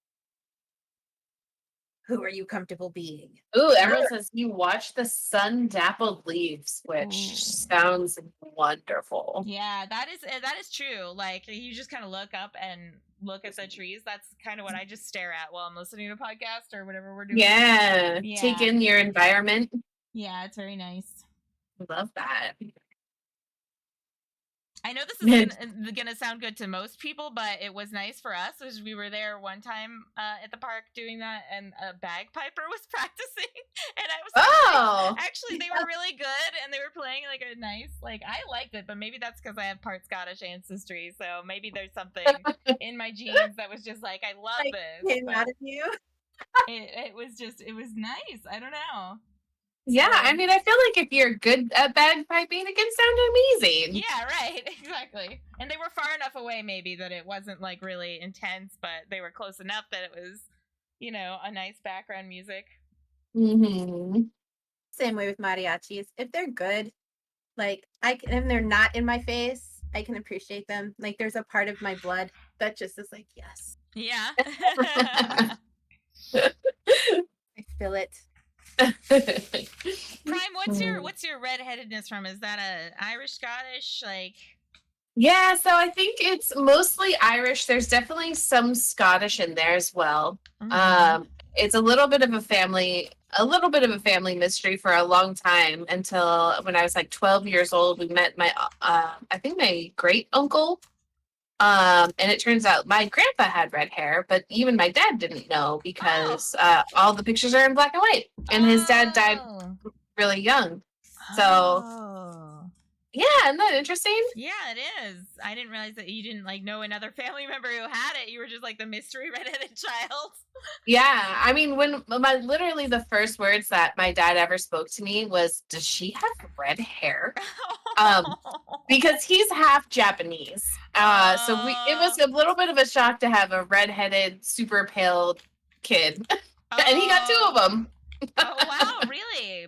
Who are you comfortable being? Ooh, Emerald says you watch the sun dappled leaves, which sounds wonderful. Yeah, that is true. Like you just kind of look up and look at the trees. That's kind of what I just stare at while I'm listening to a podcast or whatever we're doing. Yeah. Take in your environment. Yeah, it's very nice. Love that. I know this is gonna sound good to most people, but it was nice for us. As we were there one time at the park doing that, and a bagpiper was practicing, and I was actually they were really good, and they were playing like a nice, like I liked it, but maybe that's because I have part Scottish ancestry, so maybe there's something in my genes that was just like I love this. Came out of you. It was nice. I don't know. Yeah, I mean, I feel like if you're good at bagpiping, it can sound amazing. Yeah, right, exactly. And they were far enough away, maybe, that it wasn't, like, really intense, but they were close enough that it was, you know, a nice background music. Mm-hmm. Same way with mariachis. If they're good, like, if they're not in my face, I can appreciate them. Like, there's a part of my blood that just is like, yes. Yeah. I feel it. Prime, what's your redheadedness from? Is that a Irish, Scottish, like? Yeah, so I think it's mostly Irish. There's definitely some Scottish in there as well. Mm-hmm. It's a little bit of a family mystery for a long time until when I was like 12 years old. We met my I think my great uncle. And it turns out my grandpa had red hair, but even my dad didn't know because all the pictures are in black and white. And his dad died really young. So Yeah, isn't that interesting? Yeah, it is. I didn't realize that you didn't like know another family member who had it. You were just like the mystery redheaded child. Yeah, I mean, when literally the first words that my dad ever spoke to me was, "Does she have red hair?" Because he's half Japanese. So it was a little bit of a shock to have a redheaded, super pale kid, and he got 2 of them. Oh wow, really?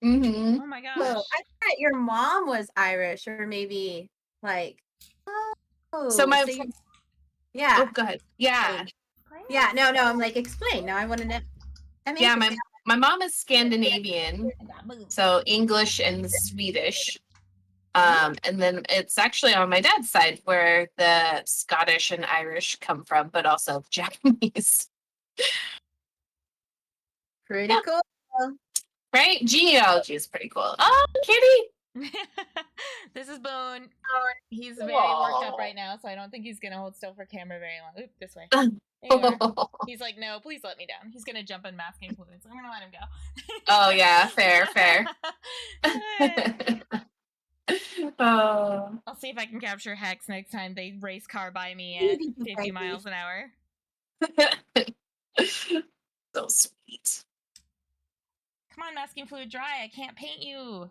Mm-hmm. Oh my gosh. Well, I thought your mom was Irish, or maybe like. Oh, So my yeah. Oh, go ahead. Yeah. Yeah, no, I'm like, explain. Now I want to know. Yeah, my mom is Scandinavian, so English and Swedish. And then it's actually on my dad's side where the Scottish and Irish come from, but also Japanese. Pretty cool. Right? Genealogy is pretty cool. Oh, kitty! This is Boone. He's very worked up right now, so I don't think he's gonna hold still for camera very long. Oop, this way. There you are. He's like, no, please let me down. He's gonna jump in masking fluid, so I'm gonna let him go. Oh yeah, fair. Oh. I'll see if I can capture Hex next time they race car by me at 50 miles an hour. So sweet. Come on, masking fluid dry. I can't paint you.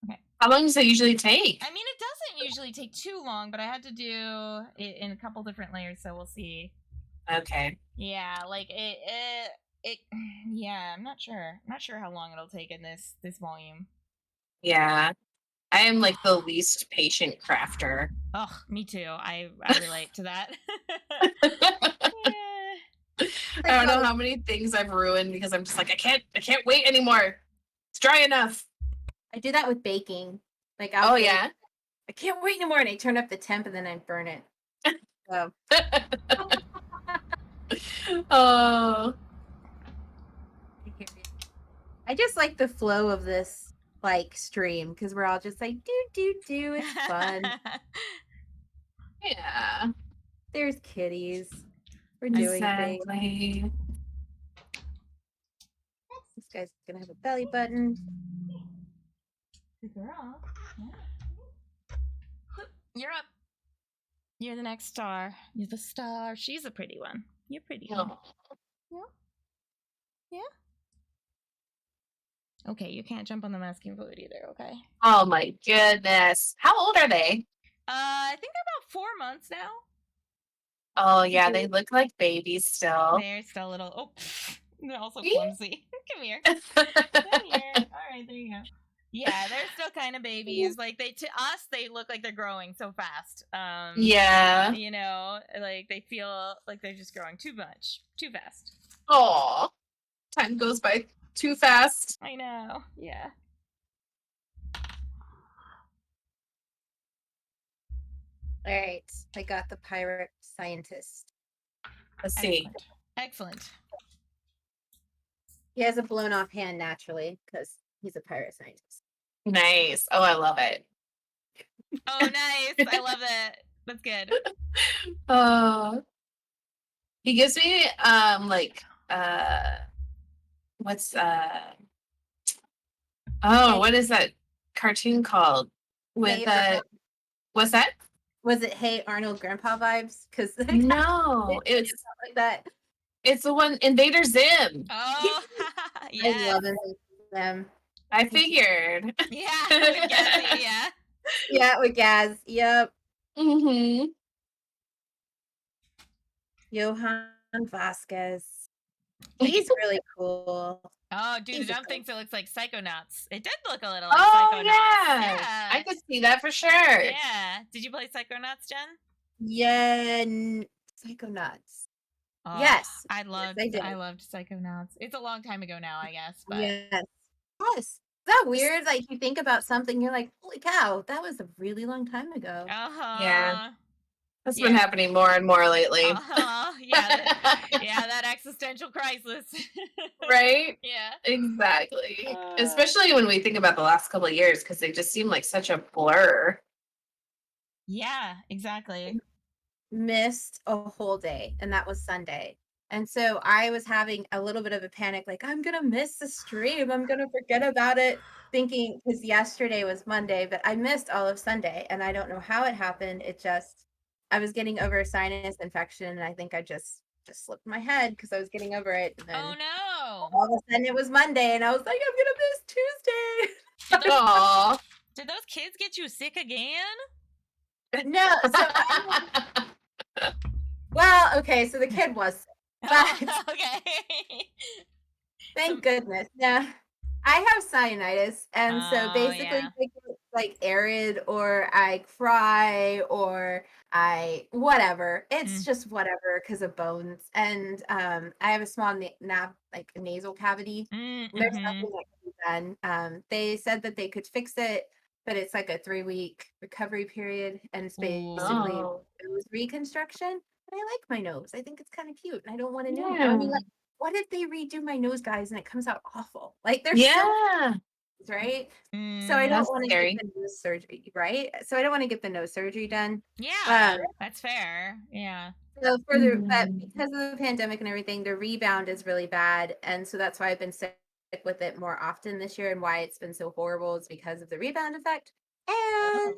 Okay. How long does it usually take? I mean, it doesn't usually take too long, but I had to do it in a couple different layers, so we'll see. Okay. Yeah, like it yeah, I'm not sure. I'm not sure how long it'll take in this volume. Yeah. I am like the least patient crafter. Oh, me too. I relate to that. Yeah. I don't know how many things I've ruined because I'm just like, I can't wait anymore. It's dry enough. I do that with baking. Like, yeah. I can't wait anymore, and I turn up the temp, and then I burn it. So. Oh. I just like the flow of this like stream because we're all just like do. It's fun. Yeah. There's kitties. We're doing things. This guy's gonna have a belly button. Good girl. Yeah. You're up. You're the next star. You're the star. She's a pretty one. You're pretty. Oh. Yeah. Okay, you can't jump on the masking fluid either, okay? Oh my goodness. How old are they? I think they're about 4 months now. Oh yeah, they look like babies still. They're still little. Oh, they're also clumsy. Come here. Come here. All right, there you go. Yeah, they're still kind of babies. Like to us, they look like they're growing so fast. Yeah. You know, like they feel like they're just growing too much, too fast. Oh, time goes by too fast. I know. Yeah. All right, I got the pirate scientist. Let's see. Excellent. He has a blown off hand naturally because he's a pirate scientist. Nice. Oh, I love it. Oh, nice. I love it. That's good. Oh. He gives me what's what is that cartoon called? With what's that? Was it Hey Arnold Grandpa vibes? Because no, it's like that. It's the one Invader Zim. Oh, yeah. I love them. I figured. Yeah, with Gazzy, yeah. Yeah, with Gaz. Yep. Mm-hmm. Johann Vasquez. He's really cool. Oh, dude, the dumb thinks it looks like Psychonauts. It did look a little like Psychonauts. Yeah. I could see that for sure. Yeah. Did you play Psychonauts, Jen? Yeah, Psychonauts. Oh, yes. I loved Psychonauts. It's a long time ago now, I guess. But yes. Is that weird? Like you think about something, you're like, holy cow, that was a really long time ago. Yeah. That's been happening more and more lately. Yeah, that existential crisis. Right? Yeah. Exactly. Especially when we think about the last couple of years, because they just seem like such a blur. Yeah, exactly. Missed a whole day, and that was Sunday. And so I was having a little bit of a panic, like, I'm going to miss the stream. I'm going to forget about it, thinking because yesterday was Monday, but I missed all of Sunday. And I don't know how it happened. I was getting over a sinus infection. And I think I just slipped my head because I was getting over it. And Oh then no! all of a sudden it was Monday. And I was like, I'm going to miss Tuesday. Did those, Aw. did those kids get you sick again? No. So, well, okay. So the kid was sick, but Oh, okay. thank goodness. Yeah. I have sinusitis, and so Oh, basically, yeah. if I get, like arid, or I cry, or I whatever. It's Mm. just whatever because of bones, and I have a small like a nasal cavity. There's Mm-hmm. nothing that can be done. They said that they could fix it, but it's like a 3-week recovery period, and it's basically Ooh. Oh. it was reconstruction. And I like my nose. I think it's kind of cute, and I don't want a new one. I Yeah. mean, like, what if they redo my nose, guys, and it comes out awful? Like, they're so Yeah. right. So I Mm. don't That's want to get scary. the nose surgery, right? So I don't want to get the nose surgery done. Yeah, that's fair. Yeah. So but Mm. because of the pandemic and everything, the rebound is really bad, and so that's why I've been sick with it more often this year, and why it's been so horrible is because of the rebound effect. And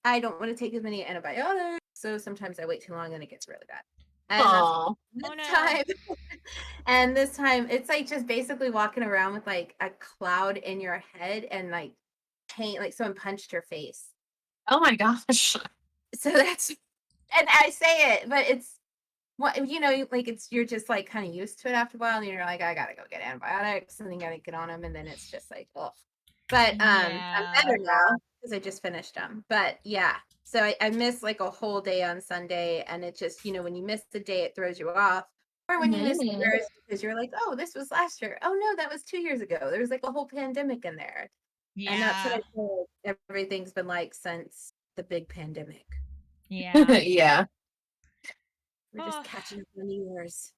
I don't want to take as many antibiotics, so sometimes I wait too long and it gets really bad. And that's Aw. this Oh no. time. And this time it's like just basically walking around with like a cloud in your head and like pain, like someone punched your face. Oh my gosh. So that's, and I say it, but it's what, like you're just like kind of used to it after a while, and you're like, I gotta go get antibiotics, and then you gotta get on them, and then it's just like, oh. But I'm Yeah. better now because I just finished them. But yeah, so I missed like a whole day on Sunday, and it just, when you miss the day, it throws you off. Or when you miss Mhm. years because you're like, oh, this was last year. Oh no, that was 2 years ago. There was like a whole pandemic in there. And that's what Yeah. I feel like everything's been like since the big pandemic. Yeah. Yeah. We're just Oh, catching up on years.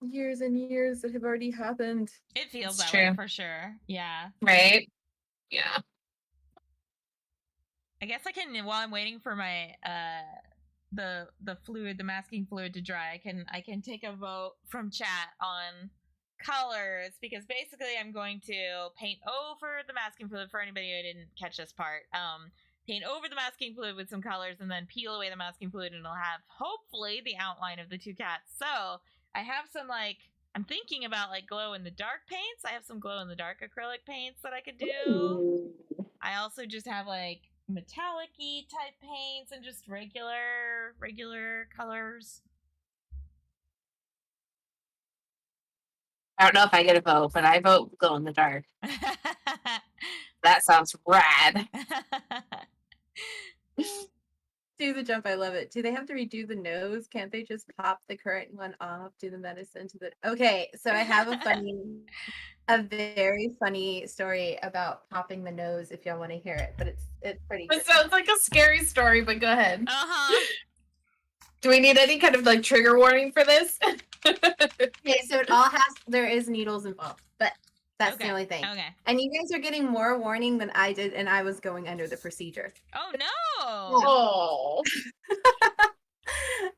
Years and years that have already happened. it feels It's that way true. for sure. Yeah. Right? Yeah. I guess I can, while I'm waiting for my the fluid, the masking fluid to dry, I can take a vote from chat on colors, because basically I'm going to paint over the masking fluid. For anybody who didn't catch this part, paint over the masking fluid with some colors, and then peel away the masking fluid, and it'll have hopefully the outline of the two cats. So I have some, like, I'm thinking about like glow in the dark paints. I have some glow in the dark acrylic paints that I could do. Ooh. I also just have like metallic-y type paints and just regular colors. I don't know if I get a vote, but I vote glow in the dark. That sounds rad. Do the jump. I love it. Do they have to redo the nose? Can't they just pop the current one off, do the medicine to the. Okay, so I have a very funny story about popping the nose if y'all want to hear it, but it's pretty good. It sounds like a scary story, but go ahead. Uh-huh. Do we need any kind of like trigger warning for this? Okay, so there is needles involved, but that's the only thing. Okay. And you guys are getting more warning than I did, and I was going under the procedure. Oh no. Oh.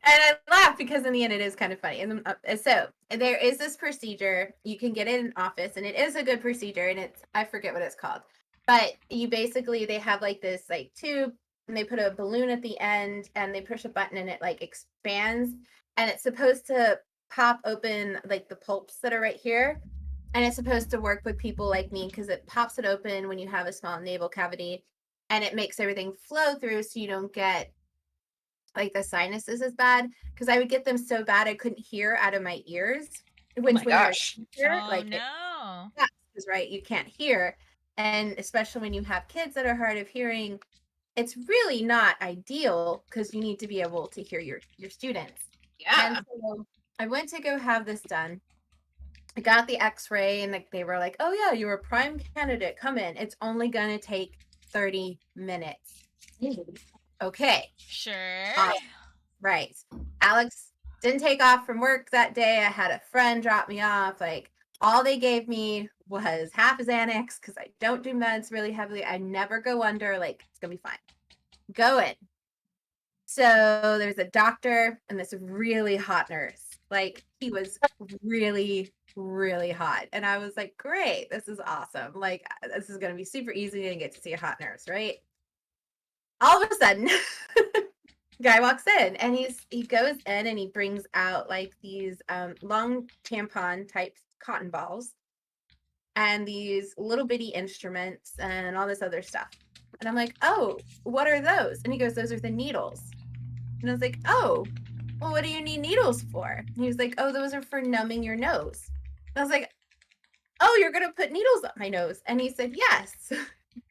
And I laugh because in the end it is kind of funny. And so there is this procedure. You can get it in office, and it is a good procedure, and I forget what it's called. But they have like this like tube, and they put a balloon at the end, and they push a button, and it like expands, and it's supposed to pop open like the pulps that are right here. And it's supposed to work with people like me because it pops it open when you have a small nasal cavity, and it makes everything flow through so you don't get like the sinuses as bad, because I would get them so bad I couldn't hear out of my ears. Which my when you're a gosh. teacher, Oh like no. is right, you can't hear. And especially when you have kids that are hard of hearing, it's really not ideal because you need to be able to hear your students. Yeah. And so I went to go have this done. I got the x-ray, and they were like, oh yeah, you're a prime candidate, come in, it's only gonna take 30 minutes. Okay. Sure. Right. Alex didn't take off from work that day. I had a friend drop me off. Like, all they gave me was half a Xanax because I don't do meds really heavily. I never go under. Like, it's going to be fine. Go in. So there's a doctor and this really hot nurse. Like, he was really, really hot. And I was like, great, this is awesome. Like, this is going to be super easy to get to see a hot nurse, right? All of a sudden, guy walks in and he goes in and he brings out like these long tampon type cotton balls and these little bitty instruments and all this other stuff. And I'm like, oh, what are those? And he goes, those are the needles. And I was like, oh, well, what do you need needles for? And he was like, oh, those are for numbing your nose. And I was like, oh, you're going to put needles up my nose? And he said, yes.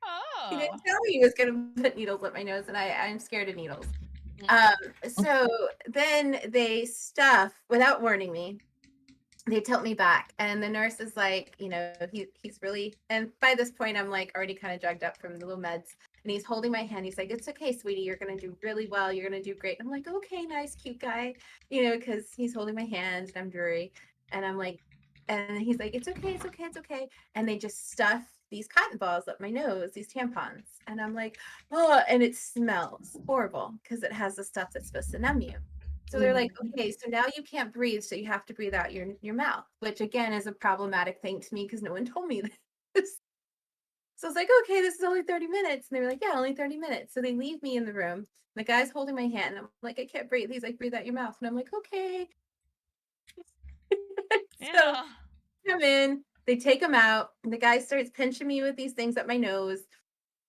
Oh. He didn't tell me he was going to put needles up my nose, and I'm scared of needles. So then they stuff, without warning me, they tilt me back, and the nurse is like, you know, he's really, and by this point I'm like already kind of drugged up from the little meds, and he's holding my hand. He's like, it's okay, sweetie, you're gonna do really well, you're gonna do great. And I'm like, okay, nice, cute guy, you know, because he's holding my hand and I'm dreary, and I'm like, and he's like, it's okay, it's okay, it's okay. And they just stuff these cotton balls up my nose, these tampons, and I'm like, oh, and it smells horrible because it has the stuff that's supposed to numb you. So they're like, okay, so now you can't breathe, so you have to breathe out your mouth, which again is a problematic thing to me because no one told me this. So I was like, okay, this is only 30 minutes. And they were like, yeah, only 30 minutes. So they leave me in the room. The guy's holding my hand. And I'm like, I can't breathe. He's like, breathe out your mouth. And I'm like, okay. So come in, they take him out. And the guy starts pinching me with these things at my nose.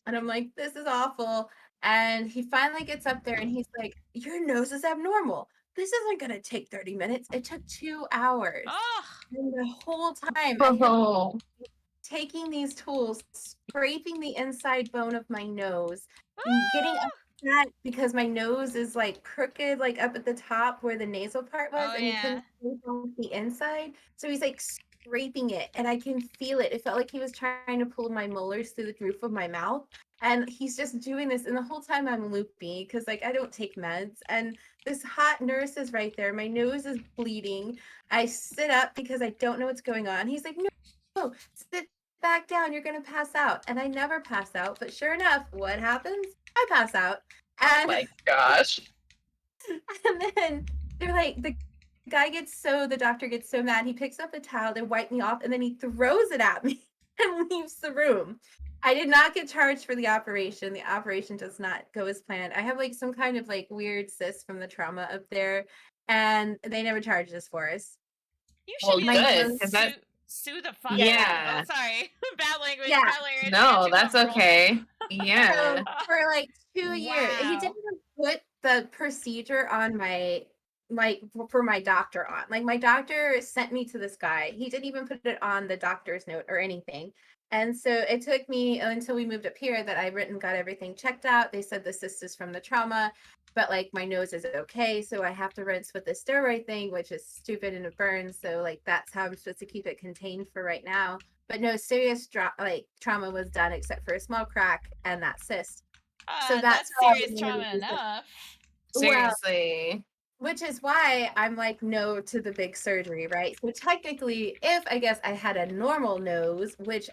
And I'm like, this is awful. And he finally gets up there and he's like, your nose is abnormal. This isn't going to take 30 minutes. It took 2 hours. Oh. And the whole time I kept taking these tools, scraping the inside bone of my nose, and getting upset because my nose is like crooked, like up at the top where the nasal part was, and he couldn't scrape off the inside. So he's like scraping it, and I can feel it. It felt like he was trying to pull my molars through the roof of my mouth. And he's just doing this, and the whole time I'm loopy because like I don't take meds, and this hot nurse is right there. My nose is bleeding. I sit up because I don't know what's going on. He's like, no, sit back down. You're gonna pass out. And I never pass out, but sure enough, what happens? I pass out. And oh my gosh. And then they're like, the doctor gets so mad, he picks up a towel to wipe me off, and then he throws it at me and leaves the room. I did not get charged for the operation. The operation does not go as planned. I have like some kind of like weird cyst from the trauma up there, and they never charged us for us. You should be good, able to sue the fuck. Yeah. Oh, sorry. Bad language. Yeah. Bad language. No, that's okay. Yeah. So for like 2 years, he Wow. didn't even put the procedure on my, like, for my doctor on. Like, my doctor sent me to this guy. He didn't even put it on the doctor's note or anything. And so it took me until we moved up here that I went and got everything checked out. They said the cyst is from the trauma, but like my nose is okay. So I have to rinse with the steroid thing, which is stupid and it burns. So like that's how I'm supposed to keep it contained for right now. But no serious trauma was done except for a small crack and that cyst. So that's serious trauma enough. Seriously. Which is why I'm like no to the big surgery, right? So technically, if I guess I had a normal nose, which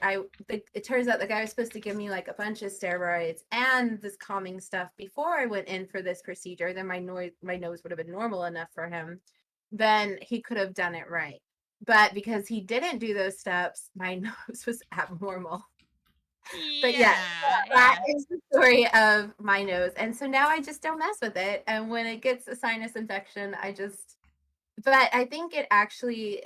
it turns out the guy was supposed to give me like a bunch of steroids and this calming stuff before I went in for this procedure, then my nose would have been normal enough for him. Then he could have done it right. But because he didn't do those steps, my nose was abnormal. But yeah, that is the story of my nose. And so now I just don't mess with it. And when it gets a sinus infection, but I think it actually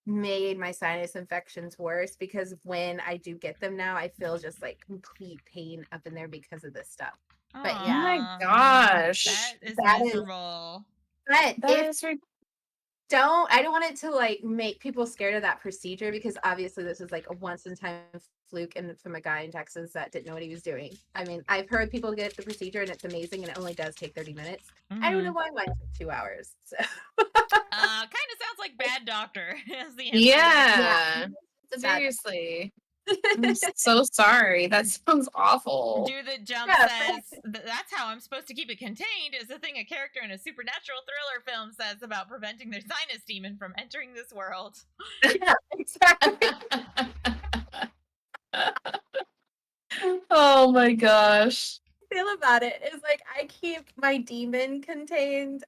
made my sinus infections worse because when I do get them now, I feel just like complete pain up in there because of this stuff. But yeah. Oh my gosh. That is miserable. But I don't want it to like make people scared of that procedure because obviously this is like a once in time fluke and from a guy in Texas that didn't know what he was doing. I mean, I've heard people get the procedure and it's amazing and it only does take 30 minutes. I don't know why mine took 2 hours. So kind of sounds like bad doctor. Yeah. Seriously. I'm so sorry. That sounds awful. Do the jump says that's how I'm supposed to keep it contained is the thing a character in a supernatural thriller film says about preventing their sinus demon from entering this world. Yeah, exactly. Oh my gosh. feel about it is like I keep my demon contained.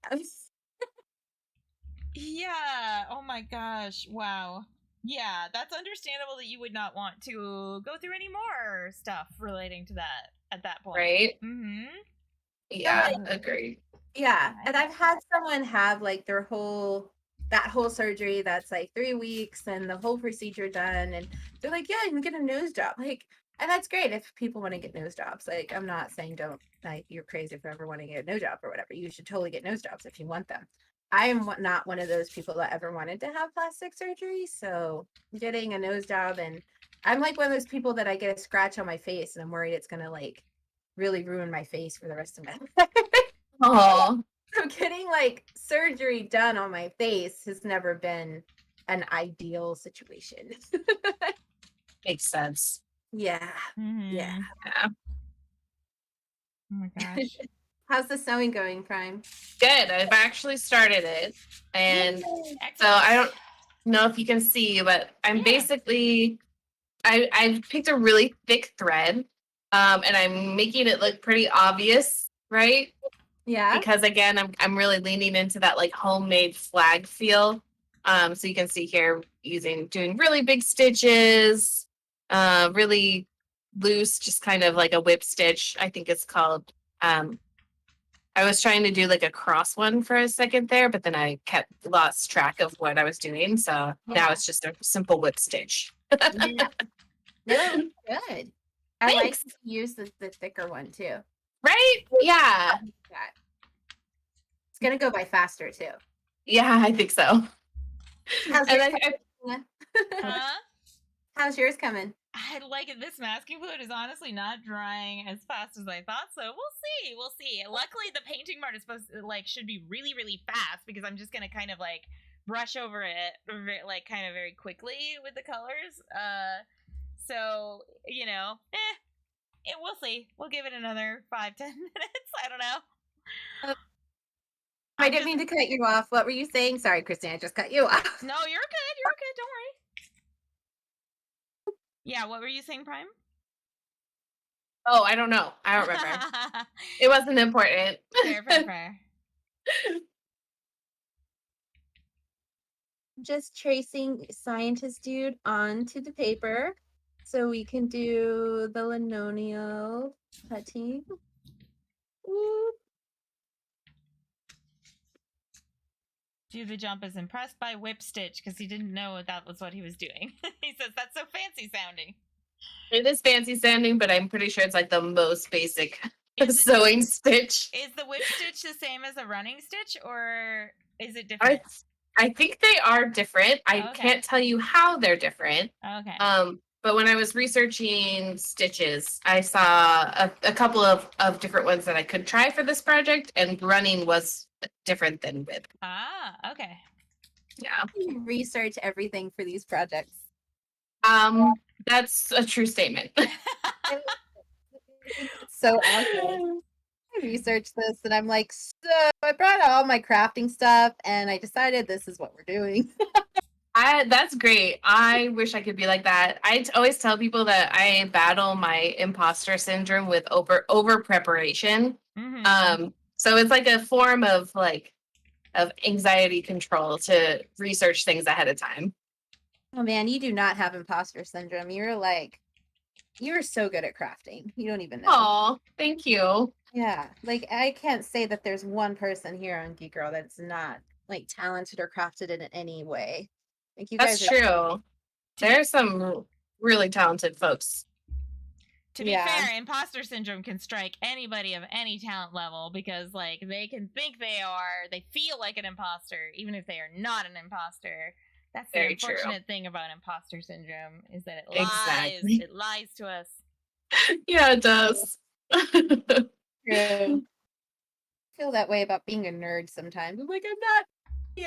Yeah. Oh my gosh. Wow. Yeah, that's understandable that you would not want to go through any more stuff relating to that at that point. Right? Mm-hmm. Yeah, agreed. Yeah, and I've had someone have like that whole surgery that's like 3 weeks and the whole procedure done, and they're like, yeah, you can get a nose job. Like, and that's great if people want to get nose jobs. Like, I'm not saying don't, like, you're crazy for ever wanting to get a nose job or whatever. You should totally get nose jobs if you want them. I am not one of those people that ever wanted to have plastic surgery, so getting a nose job, and I'm like one of those people that I get a scratch on my face and I'm worried it's gonna like really ruin my face for the rest of my life. Oh, So getting like surgery done on my face has never been an ideal situation. makes sense. Yeah. Mm-hmm. Yeah. Yeah. Oh my gosh. How's the sewing going, Prime? Good. I've actually started it. And so Excellent. I don't know if you can see, but I'm Yeah. basically I picked a really thick thread. And I'm making it look pretty obvious, right? Yeah. Because again, I'm really leaning into that like homemade flag feel. So you can see here doing really big stitches, really loose, just kind of like a whip stitch, I think it's called. I was trying to do like a cross one for a second there, but then I lost track of what I was doing. So now Yeah. it's just a simple whip stitch. Yeah. No, it looks good. I like Thanks. to use the thicker one too. Right? Yeah. Yeah. It's gonna go by faster too. Yeah, I think so. How's And yours I, coming? Huh? How's yours coming? I like it. This masking fluid is honestly not drying as fast as I thought, so we'll see. We'll see. Luckily, the painting part is supposed to should be really, really fast because I'm just gonna kind of like brush over it like kind of very quickly with the colors. So we'll see. We'll give it another 5-10 minutes. I don't know. I didn't mean to cut you off. What were you saying? Sorry, Christina, I just cut you off. No, you're good. You're good. Don't worry. Yeah, what were you saying, Prime? Oh, I don't know. I don't remember. It wasn't important. Fair. Just tracing scientist dude onto the paper so we can do the linoleum cutting. Ooh. Do the Jump is impressed by whip stitch because he didn't know that was what he was doing. He says that's so fancy sounding. It is fancy sounding, but I'm pretty sure it's like the most basic sewing stitch. Is the whip stitch the same as a running stitch, or is it different? I think they are different. I can't tell you how they're different. Okay. But when I was researching stitches, I saw a couple of different ones that I could try for this project, and running was different than whip. Ah, okay. Yeah. You research everything for these projects. That's a true statement. So awesome. I researched this and I'm like, so I brought out all my crafting stuff and I decided this is what we're doing. That's great. I wish I could be like that. I always tell people that I battle my imposter syndrome with over preparation. Mm-hmm. So it's like a form of anxiety control to research things ahead of time. Oh man, you do not have imposter syndrome. You're so good at crafting. You don't even know. Oh, thank you. Yeah, like I can't say that there's one person here on Geek Girl that's not like talented or crafted in any way. Like you That's guys are true. There's some really talented folks. To be fair, imposter syndrome can strike anybody of any talent level because, like, they can think they feel like an imposter, even if they are not an imposter. That's the unfortunate thing about imposter syndrome is that it lies. It lies to us. Yeah, it does. True. I feel that way about being a nerd sometimes. I'm like, I'm not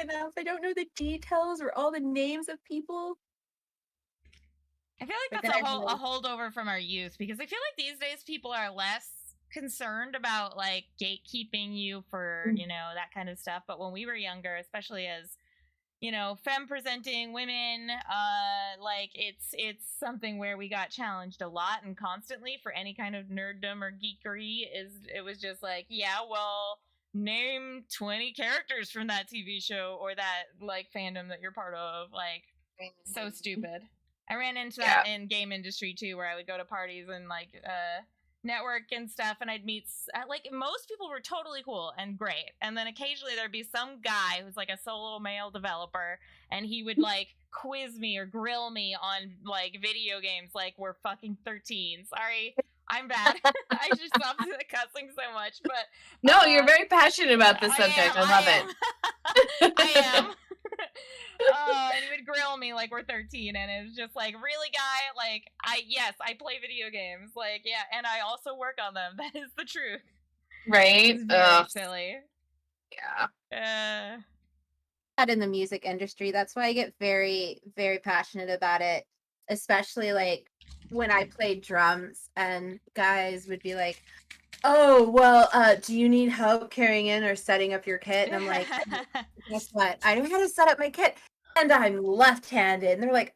enough. I don't know the details or all the names of people. I feel like that's a holdover from our youth because I feel like these days people are less concerned about like gatekeeping you for, that kind of stuff. But when we were younger, especially as femme presenting women, like it's something where we got challenged a lot and constantly for any kind of nerddom or geekery. It was just like, yeah, well, name 20 characters from that TV show or that like fandom that you're part of. Like, so stupid. I ran into that in game industry too, where I would go to parties and like network and stuff, and I'd meet like most people were totally cool and great, and then occasionally there'd be some guy who's like a solo male developer, and he would like quiz me or grill me on like video games like we're fucking 13. Sorry, I'm bad. I should stop cussing so much, but no, you're very passionate about this subject. I love it. I am. And he would grill me like we're 13, and it was just like, really, guy? Like, I play video games. Like, yeah, and I also work on them. That is the truth. Right? It's very silly. Yeah. That in the music industry. That's why I get very, very passionate about it. Especially like when I played drums and guys would be like, oh, well, do you need help carrying in or setting up your kit? And I'm like, guess what? I know how to set up my kit and I'm left-handed. And they're like,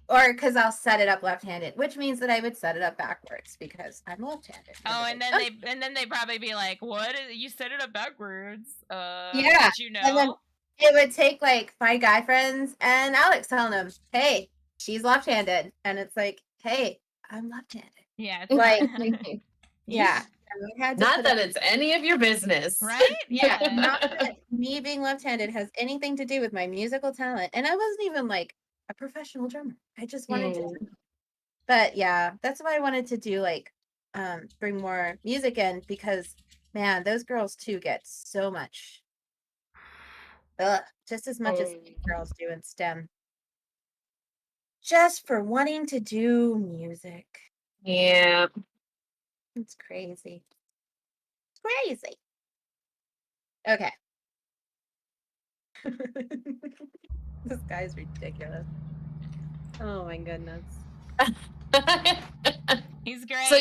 or because I'll set it up left-handed, which means that I would set it up backwards because I'm left-handed. Oh, and then they probably be like, what? You set it up backwards? Yeah. Did you know? And then it would take like my guy friends and Alex telling them, hey, she's left-handed. And it's like, hey, I'm left-handed. Yeah. It's like, yeah. Not that it's any of your business. Right? Yeah. Not that me being left-handed has anything to do with my musical talent. And I wasn't even like a professional drummer. I just wanted to. But yeah, that's why I wanted to do like bring more music in, because man, those girls too get so much. Just as much as girls do in STEM. Just for wanting to do music. Yeah. It's crazy. It's crazy. Okay. This guy's ridiculous. Oh my goodness. He's great. So,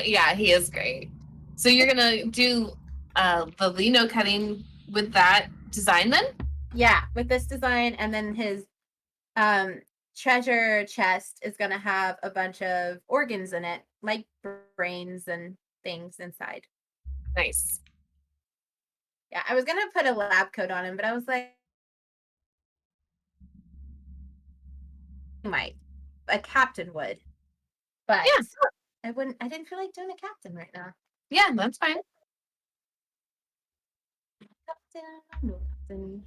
yeah, he is great. So you're gonna do the lino cutting with that design then? Yeah, with this design, and then his treasure chest is gonna have a bunch of organs in it, like brains and things inside. Nice. Yeah, I was gonna put a lab coat on him, but I was like, a captain would, but yeah, I wouldn't. I didn't feel like doing a captain right now. Yeah, that's fine. Captain, no captain.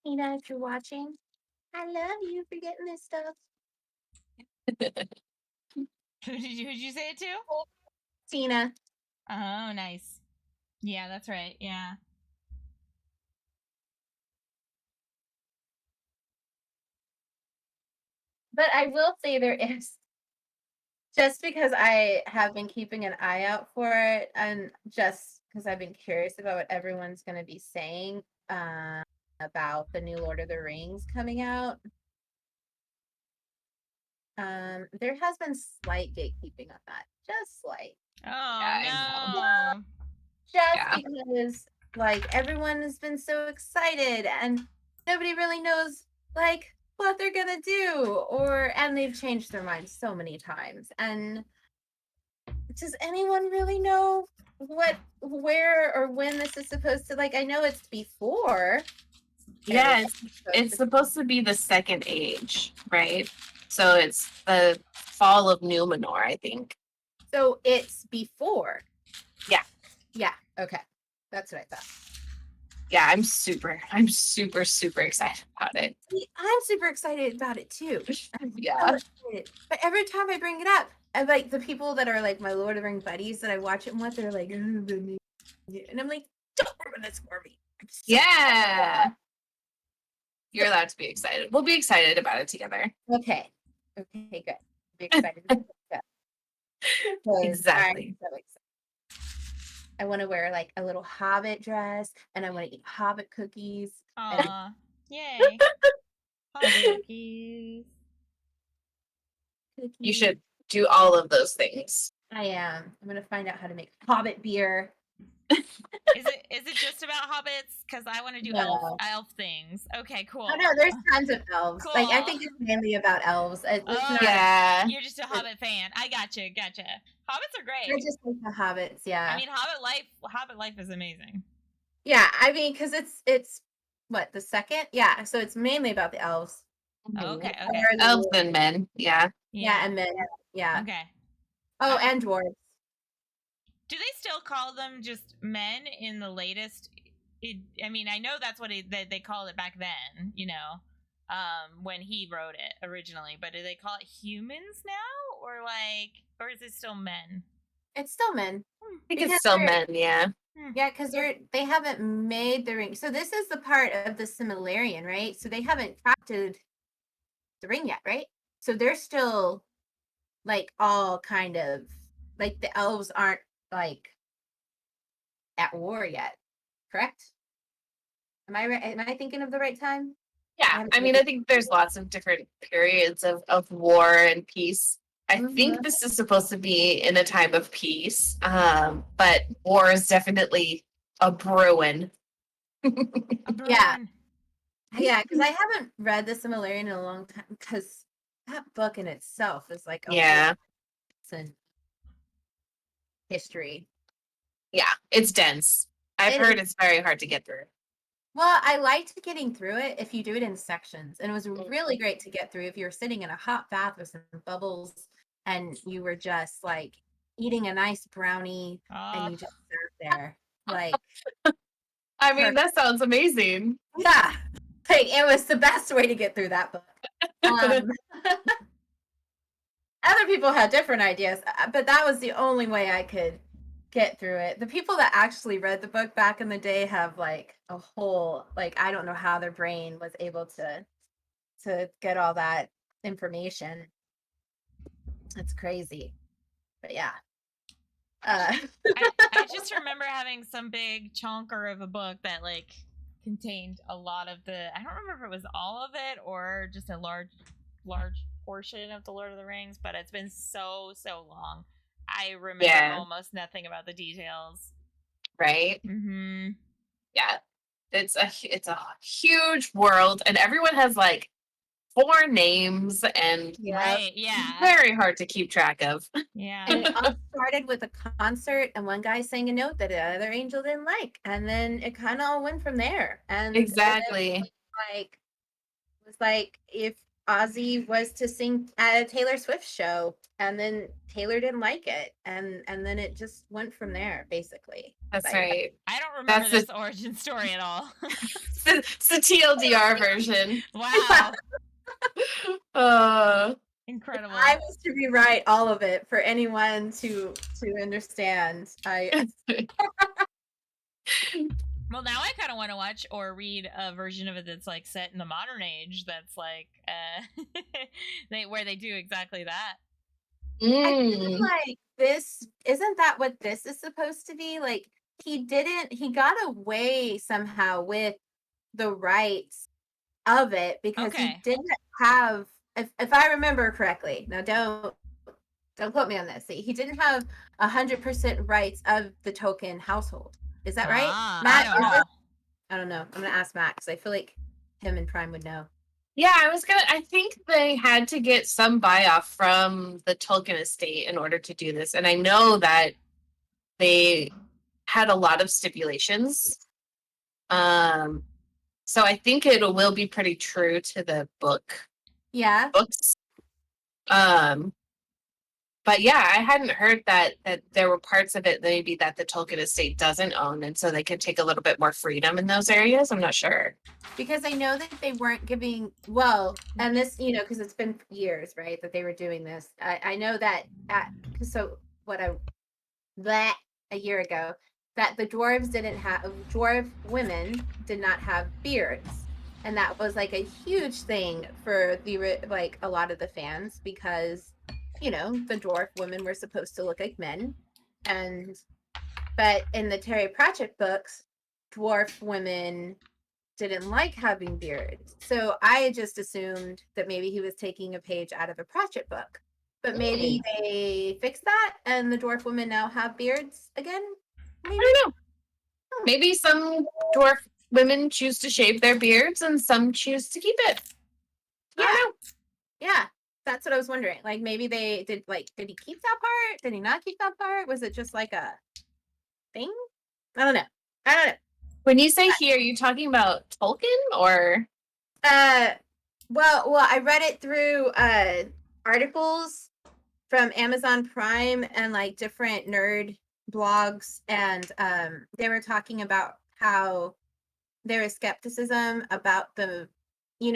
Tina, if you're watching, I love you for getting this stuff. Who'd you say it to? Tina. Oh, nice. Yeah, that's right. Yeah. But I will say there is, just because I have been keeping an eye out for it, and just because I've been curious about what everyone's going to be saying about the new Lord of the Rings coming out. There has been slight gatekeeping on that, just slight. Oh, yeah, no. Just because, like, everyone has been so excited and nobody really knows, like, what they're gonna do, and they've changed their minds so many times. And does anyone really know where or when this is supposed to, like, I know it's before. Yeah, it's supposed to be the second age, right? So it's the fall of Numenor, I think. So it's before. Yeah. Yeah. Okay. That's what I thought. Yeah, I'm super excited about it. I'm super excited about it too. Yeah. But every time I bring it up, I like the people that are like my Lord of the Rings buddies that I watch it with, they're like, and I'm like, don't ruin this for me. Yeah. You're allowed to be excited. We'll be excited about it together. Okay. Okay, good. Be excited. Exactly. I'm so excited. I want to wear like a little hobbit dress, and I want to eat hobbit cookies. Aw. Yay. Hobbit cookies. You should do all of those things. I am. I'm going to find out how to make hobbit beer. Is it just about hobbits? Because I want to do No. elf things. Okay, cool. Oh no, there's tons of elves. Cool. Like I think it's mainly about elves. It's not. Yeah. You're just a Hobbit fan. I gotcha. Hobbits are They're great. just like the hobbits. Yeah. I mean, Hobbit life is amazing. Yeah. I mean, because it's what, the second? Yeah. So it's mainly about the elves. Okay. Elves and men. Yeah. Yeah, and men. Yeah. Okay. Oh, and dwarves. Do they still call them just men in the latest? I mean, I know that's what they called it back then, you know, when he wrote it originally. But do they call it humans now, or is it still men? It's still men. I think it's still men. Yeah. Yeah, because they haven't made the ring. So this is the part of the Similarian, right? So they haven't crafted the ring yet, right? So they're still like all kind of like the elves aren't like at war yet, correct? Am I right? Am I thinking of the right time? Yeah. I mean, I think there's lots of different periods of war and peace. I think this is supposed to be in a time of peace, but war is definitely a brewing. Yeah. Yeah, because I haven't read the Similarian in a long time, because that book in itself is like Yeah. It's history. Yeah, it's dense. I've heard it's very hard to get through. Well, I liked getting through it if you do it in sections, and it was really great to get through if you were sitting in a hot bath with some bubbles and you were just like eating a nice brownie and you just sat there like. I mean, that sounds amazing. Yeah, like it was the best way to get through that book. Other people had different ideas, but that was the only way I could get through it. The people that actually read the book back in the day have like a whole, like, I don't know how their brain was able to get all that information. It's crazy. But yeah. I just remember having some big chonker of a book that like contained a lot of I don't remember if it was all of it or just a large portion of the Lord of the Rings, but it's been so long. I remember almost nothing about the details. Right? Mm-hmm. Yeah. It's a huge world, and everyone has like 4 names, and very hard to keep track of. Yeah. And it all started with a concert, and one guy sang a note that the other angel didn't like, and then it kind of all went from there. And exactly, it was like if Ozzy was to sing at a Taylor Swift show, and then Taylor didn't like it, and then it just went from there, basically. That's right. I don't remember this origin story at all. It's the TLDR version. Wow. Incredible. I was to rewrite all of it for anyone to understand. Well, now I kind of want to watch or read a version of it that's like set in the modern age. That's like where they do exactly that. I feel like this isn't that what this is supposed to be? Like he got away somehow with the rights of it because he didn't have. If I remember correctly, now don't quote me on this. See, he didn't have 100% rights of the Tolkien household. Is that right, Matt? I don't know. I'm gonna ask Matt because I feel like him and Prime would know. Yeah, I think they had to get some buy-off from the Tolkien estate in order to do this, and I know that they had a lot of stipulations. So I think it will be pretty true to the books. But yeah, I hadn't heard that there were parts of it maybe that the Tolkien estate doesn't own, and so they could take a little bit more freedom in those areas. I'm not sure. Because I know that they weren't giving, and this, because it's been years, right, that they were doing this. I know that, a year ago, that the dwarf women did not have beards. And that was like a huge thing for a lot of the fans because the dwarf women were supposed to look like men, but in the Terry Pratchett books, dwarf women didn't like having beards. So I just assumed that maybe he was taking a page out of a Pratchett book, but maybe they fixed that and the dwarf women now have beards again. Maybe? I don't know. Maybe some dwarf women choose to shave their beards and some choose to keep it. I don't know. Yeah, that's what I was wondering. Like maybe they did. Like, did he keep that part? Did he not keep that part? Was it just like a thing? I don't know. When you say he, are you talking about Tolkien or? Well, I read it through articles from Amazon Prime and like different nerd blogs, and they were talking about how there was skepticism about the,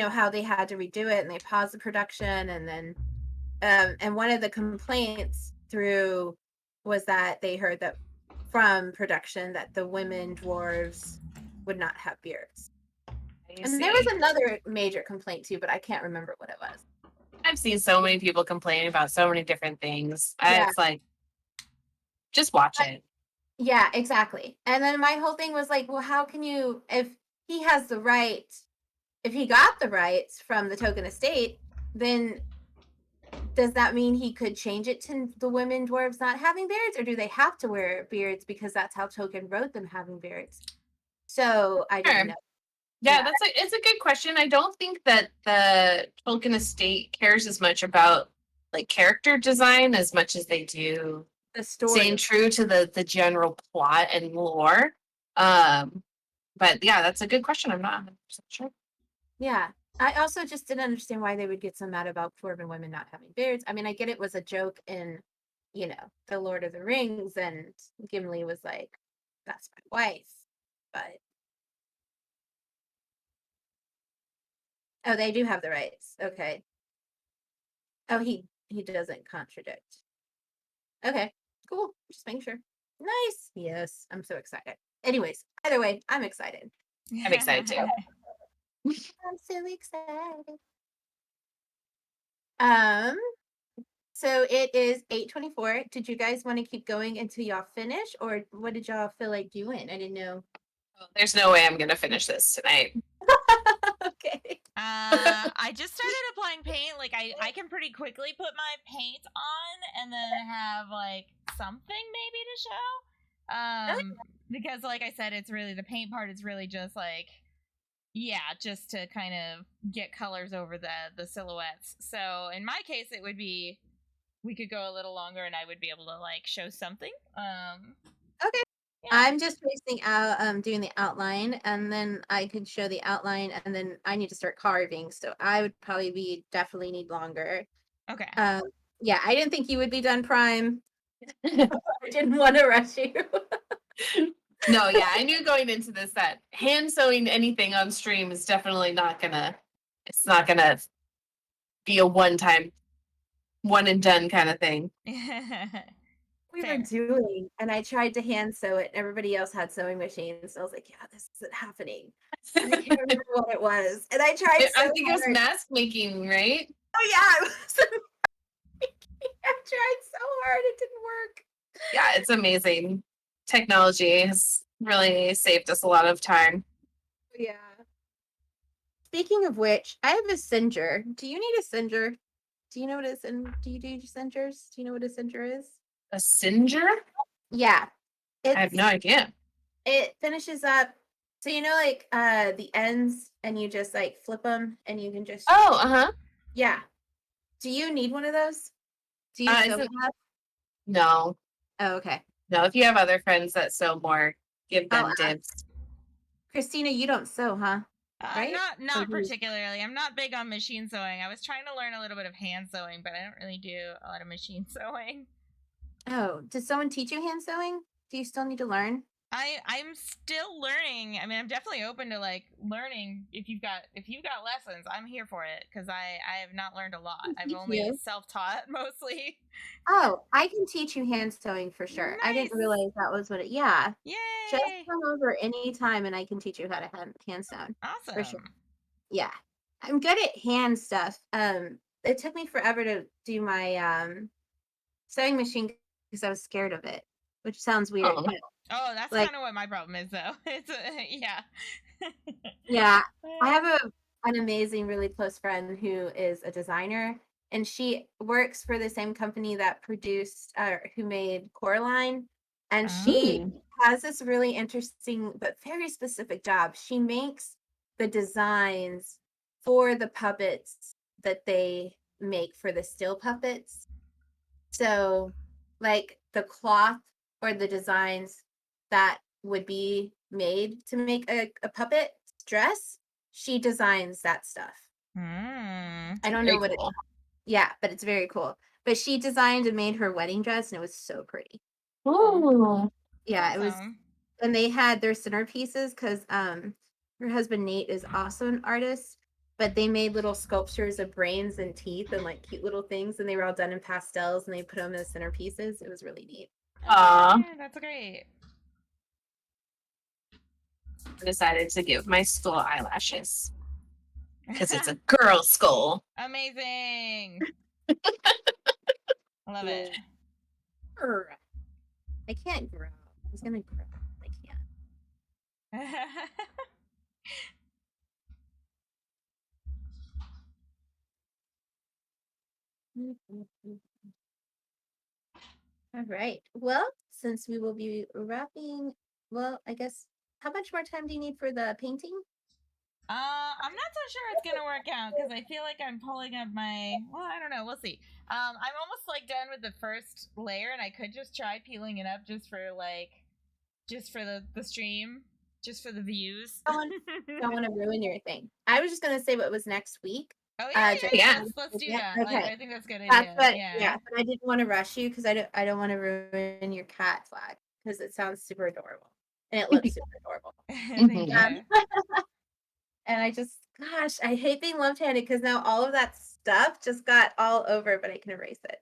how they had to redo it and they paused the production, and then and one of the complaints through was that they heard that from production that the women dwarves would not have beards. And there was another major complaint too, but I can't remember what it was. I've seen so many people complain about so many different things. Yeah. It's like, just watch it. Yeah, exactly. And then my whole thing was like, well, how can you, if he has the right, if he got the rights from the token estate, then does that mean he could change it to the women dwarves not having beards, or do they have to wear beards because that's how Token wrote them having beards? So I didn't know. Yeah, it's a good question. I don't think that the Tolkien estate cares as much about like character design as much as they do the story, staying true to the general plot and lore. But yeah, that's a good question. I'm not 100% sure. Yeah. I also just didn't understand why they would get so mad about dwarven women not having beards. I mean, I get it was a joke in, The Lord of the Rings, and Gimli was like, that's my wife. But oh, they do have the rights. Okay. Oh, he doesn't contradict. Okay, cool. Just making sure. Nice. Yes, I'm so excited. Anyways, either way, I'm excited. I'm excited too. I'm so excited. So it is 8:24. Did you guys want to keep going until y'all finish, or what did y'all feel like doing? I didn't know. There's no way I'm gonna finish this tonight. Okay. I just started applying paint. Like I can pretty quickly put my paint on and then have like something maybe to show. Because like I said, it's really the paint part is really just like, just to kind of get colors over the silhouettes. So in my case, it would be, we could go a little longer and I would be able to like show something. Okay. Yeah. I'm just tracing out, doing the outline, and then I could show the outline, and then I need to start carving. So I would probably definitely need longer. Okay. Yeah, I didn't think you would be done prime. I didn't want to rush you. No, yeah, I knew going into this that hand sewing anything on stream is definitely not gonna be a one and done kind of thing. We were doing, and I tried to hand sew it. Everybody else had sewing machines. So I was like, yeah, this isn't happening. And I can't remember what it was. And I tried I think it was mask making, right? Oh yeah, it was I tried so hard, it didn't work. Yeah, it's amazing. Technology has really saved us a lot of time. Yeah. Speaking of which, I have a singer. Do you need a singer? Do you know what do you do singers? Do you know what a singer is? A singer? Yeah. I have no idea. It finishes up, so like the ends, and you just like flip them and you can just Yeah. Do you need one of those? Do you sew that? No. Oh, okay. No, if you have other friends that sew more, give them dibs. Christina, you don't sew, huh? Right? Not particularly. I'm not big on machine sewing. I was trying to learn a little bit of hand sewing, but I don't really do a lot of machine sewing. Oh, does someone teach you hand sewing? Do you still need to learn? I'm still learning. I mean, I'm definitely open to like learning. If you've got lessons, I'm here for it, because I have not learned a lot. I've only self-taught mostly. Oh, I can teach you hand sewing for sure. Nice. I didn't realize that was what it. Yeah. Yay! Just come over anytime and I can teach you how to hand sew. Awesome. For sure. Yeah, I'm good at hand stuff. It took me forever to do my sewing machine because I was scared of it, which sounds weird. Oh, that's like, kind of what my problem is, though. It's yeah. Yeah, I have an amazing, really close friend who is a designer, and she works for the same company that produced, who made Coraline. And she has this really interesting but very specific job. She makes the designs for the puppets that they make for the still puppets. So, like the cloth or the designs that would be made to make a puppet dress, she designs that stuff. I don't know what cool. yeah, but it's very cool. But she designed and made her wedding dress, and it was so pretty. Ooh. Yeah, it was, Awesome. and they had their centerpieces because her husband Nate is also an artist, but they made little sculptures of brains and teeth and like cute little things, and they were all done in pastels, and they put them as centerpieces. It was really neat. Aw. Yeah, that's great. I decided to give my skull eyelashes because it's a girl skull. Amazing. Love it. I can't grow. I was gonna grow. I can't. All right. Well, since we will be wrapping, well, I guess, how much more time do you need for the painting? I'm not so sure it's gonna work out because I feel like I'm pulling up my. Well, I don't know. We'll see. I'm almost like done with the first layer, and I could just try peeling it up just for the stream, just for the views. Don't want to ruin your thing. I was just gonna say what was next week. Oh yeah, Yeah. let's do Yeah, that. okay. Like, I think that's a good That's idea. what, Yeah. but I didn't want to rush you because I don't want to ruin your cat flag because it sounds super adorable and it looks super adorable. Thank you. And I just, gosh, I hate being left-handed because now all of that stuff just got all over, but I can erase it.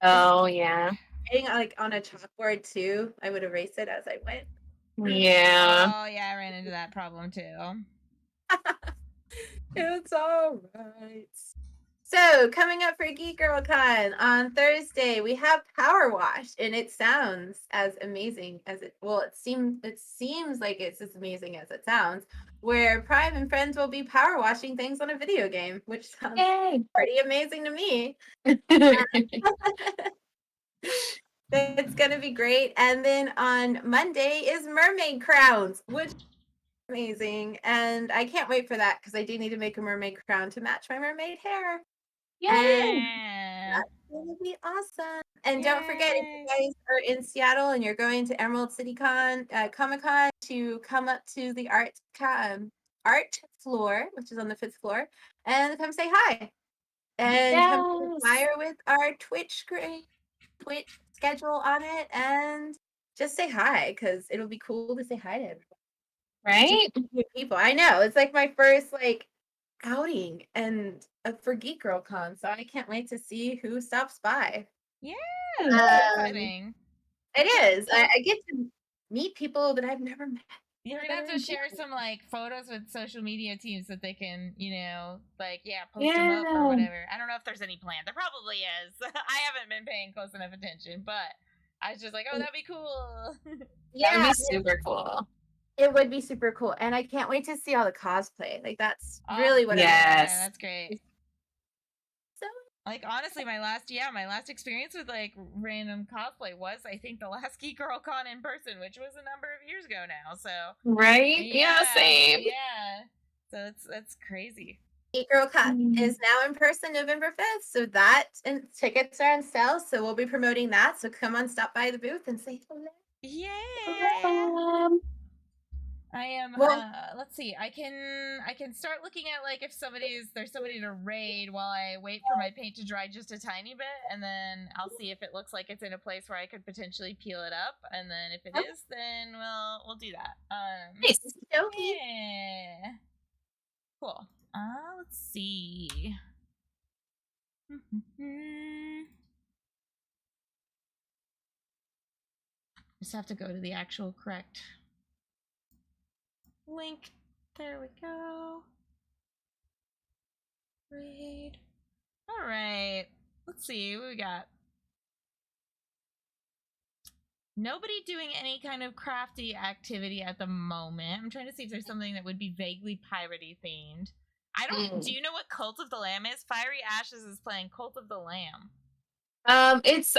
Oh yeah. Writing like on a chalkboard too, I would erase it as I went. Yeah. Oh yeah, I ran into that problem too. It's all right. So coming up for GeekGirlCon on Thursday, we have Power Wash, and it sounds as amazing as it. Well, it seems like it's as amazing as it sounds. Where Prime and friends will be power washing things on a video game, which sounds Yay. pretty amazing to me. It's gonna be great. And then on Monday is Mermaid Crowns, which is amazing. And I can't wait for that because I do need to make a mermaid crown to match my mermaid hair. Yeah. That's gonna be awesome. And don't forget, if you guys are in Seattle and you're going to Emerald City Comic Con, to come up to the art floor, which is on the 5th floor, and come say hi. And come to the flyer with our Twitch schedule on it, and just say hi because it'll be cool to say hi to everyone. Right? New people. I know. It's like my first like outing and for GeekGirlCon, so I can't wait to see who stops by. Yeah, that's exciting. It is. I get to meet people that I've never met. You're gonna have to share some like photos with social media teams that they can, like post them up or whatever. I don't know if there's any plan. There probably is. I haven't been paying close enough attention, but I was just like, oh, that'd be cool. Yeah, that'd be super cool. It would be super cool, and I can't wait to see all the cosplay. Like that's really what. Yeah, that's great. So, like honestly, my last experience with like random cosplay was, I think, the last GeekGirlCon in person, which was a number of years ago now. So right, yeah, same. Yeah, so that's crazy. GeekGirlCon is now in person November 5th, so that and tickets are on sale. So we'll be promoting that. So come on, stop by the booth and say hello. Yeah. I am. Let's see. I can start looking at like if there's somebody to raid while I wait for my paint to dry just a tiny bit, and then I'll see if it looks like it's in a place where I could potentially peel it up, and then if it is, then we'll do that. Nice. Yeah. Cool. Let's see. Just have to go to the actual correct link. There we go. Raid. All right. Let's see what we got. Nobody doing any kind of crafty activity at the moment. I'm trying to see if there's something that would be vaguely piratey themed. I don't. Do you know what Cult of the Lamb is? Fiery Ashes is playing Cult of the Lamb. It's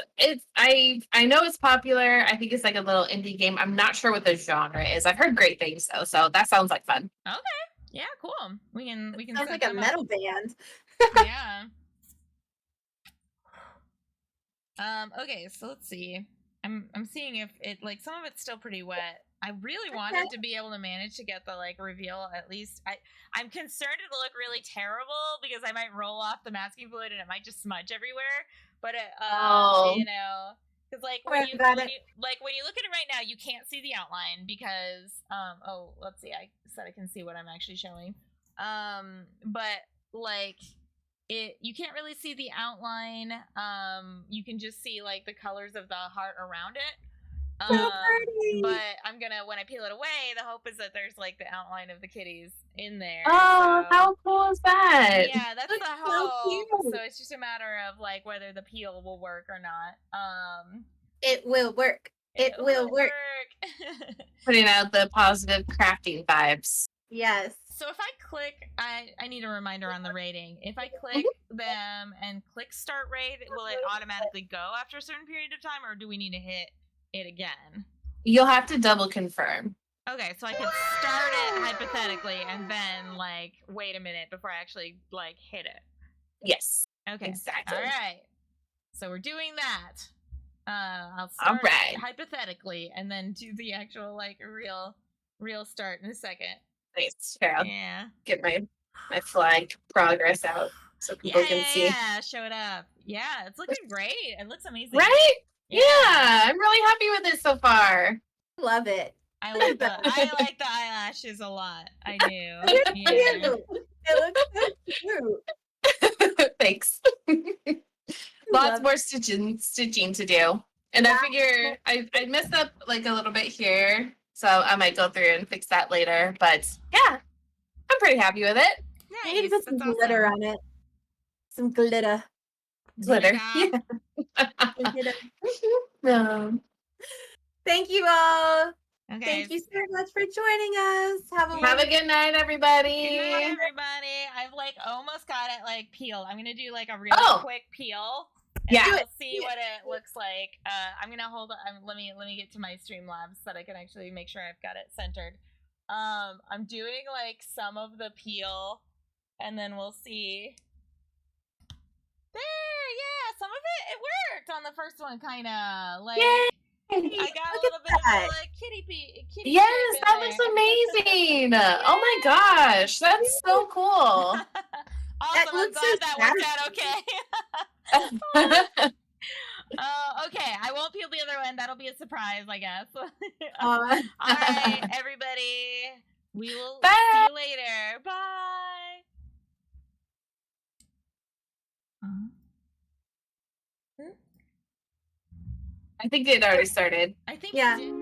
I know it's popular. I think it's like a little indie game. I'm not sure what the genre is. I've heard great things though, so that sounds like fun. Okay. Yeah, cool. We can Sounds set like a them up. metal band. Yeah. Okay, so let's see. I'm seeing if it like some of it's still pretty wet. I really wanted to be able to manage to get the like reveal at least. I'm concerned it'll look really terrible because I might roll off the masking fluid and it might just smudge everywhere. But you know, because like when you look at it right now, you can't see the outline because oh, let's see. I said I can see what I'm actually showing. But like you can't really see the outline. You can just see like the colors of the heart around it. So pretty. But I'm gonna when I peel it away, the hope is that there's like the outline of the kitties in there. Oh, so, how cool is that? Yeah, that's the so hope. cute. So it's just a matter of like whether the peel will work or not. It will work. It will work. Putting out the positive crafting vibes. Yes. So if I click, I need a reminder on the rating. If I click them and click start raid, will it automatically go after a certain period of time, or do we need to hit it again? You'll have to double confirm. Okay, so I could start it hypothetically and then like wait a minute before I actually like hit it. Yes. Okay. Exactly. All right. So we're doing that. I'll start it hypothetically and then do the actual like real start in a second. Nice. Here, I'll Yeah. get my flag progress out so people can see. Yeah, show it up. Yeah, it's looking great. It looks amazing. Right? Yeah, I'm really happy with it so far. Love it. I like the eyelashes a lot. I do. Yeah. It looks so cute. Thanks. Lots more stitching to do. And I figure I messed up like a little bit here. So I might go through and fix that later. But yeah, I'm pretty happy with it. Nice. I need to put some glitter on it. Some glitter. Glitter. Yeah. No. Thank you all. Okay. Thank you so much for joining us. Have a good night, everybody. Good night, everybody. I've like almost got it like peeled. I'm gonna do like a really quick peel. And we'll see what it looks like. I'm gonna hold on. Let me get to my Streamlabs so that I can actually make sure I've got it centered. I'm doing like some of the peel, and then we'll see. There, yeah, some of it worked on the first one, kind of like. Yay! I got a little bit of like kitty. Yes, that looks amazing. Oh my gosh, that's so cool. Awesome, I'm glad that worked out okay. Okay, I won't peel the other one. That'll be a surprise, I guess. All right, everybody. We will see you later. Bye. I think it already started. I think it did.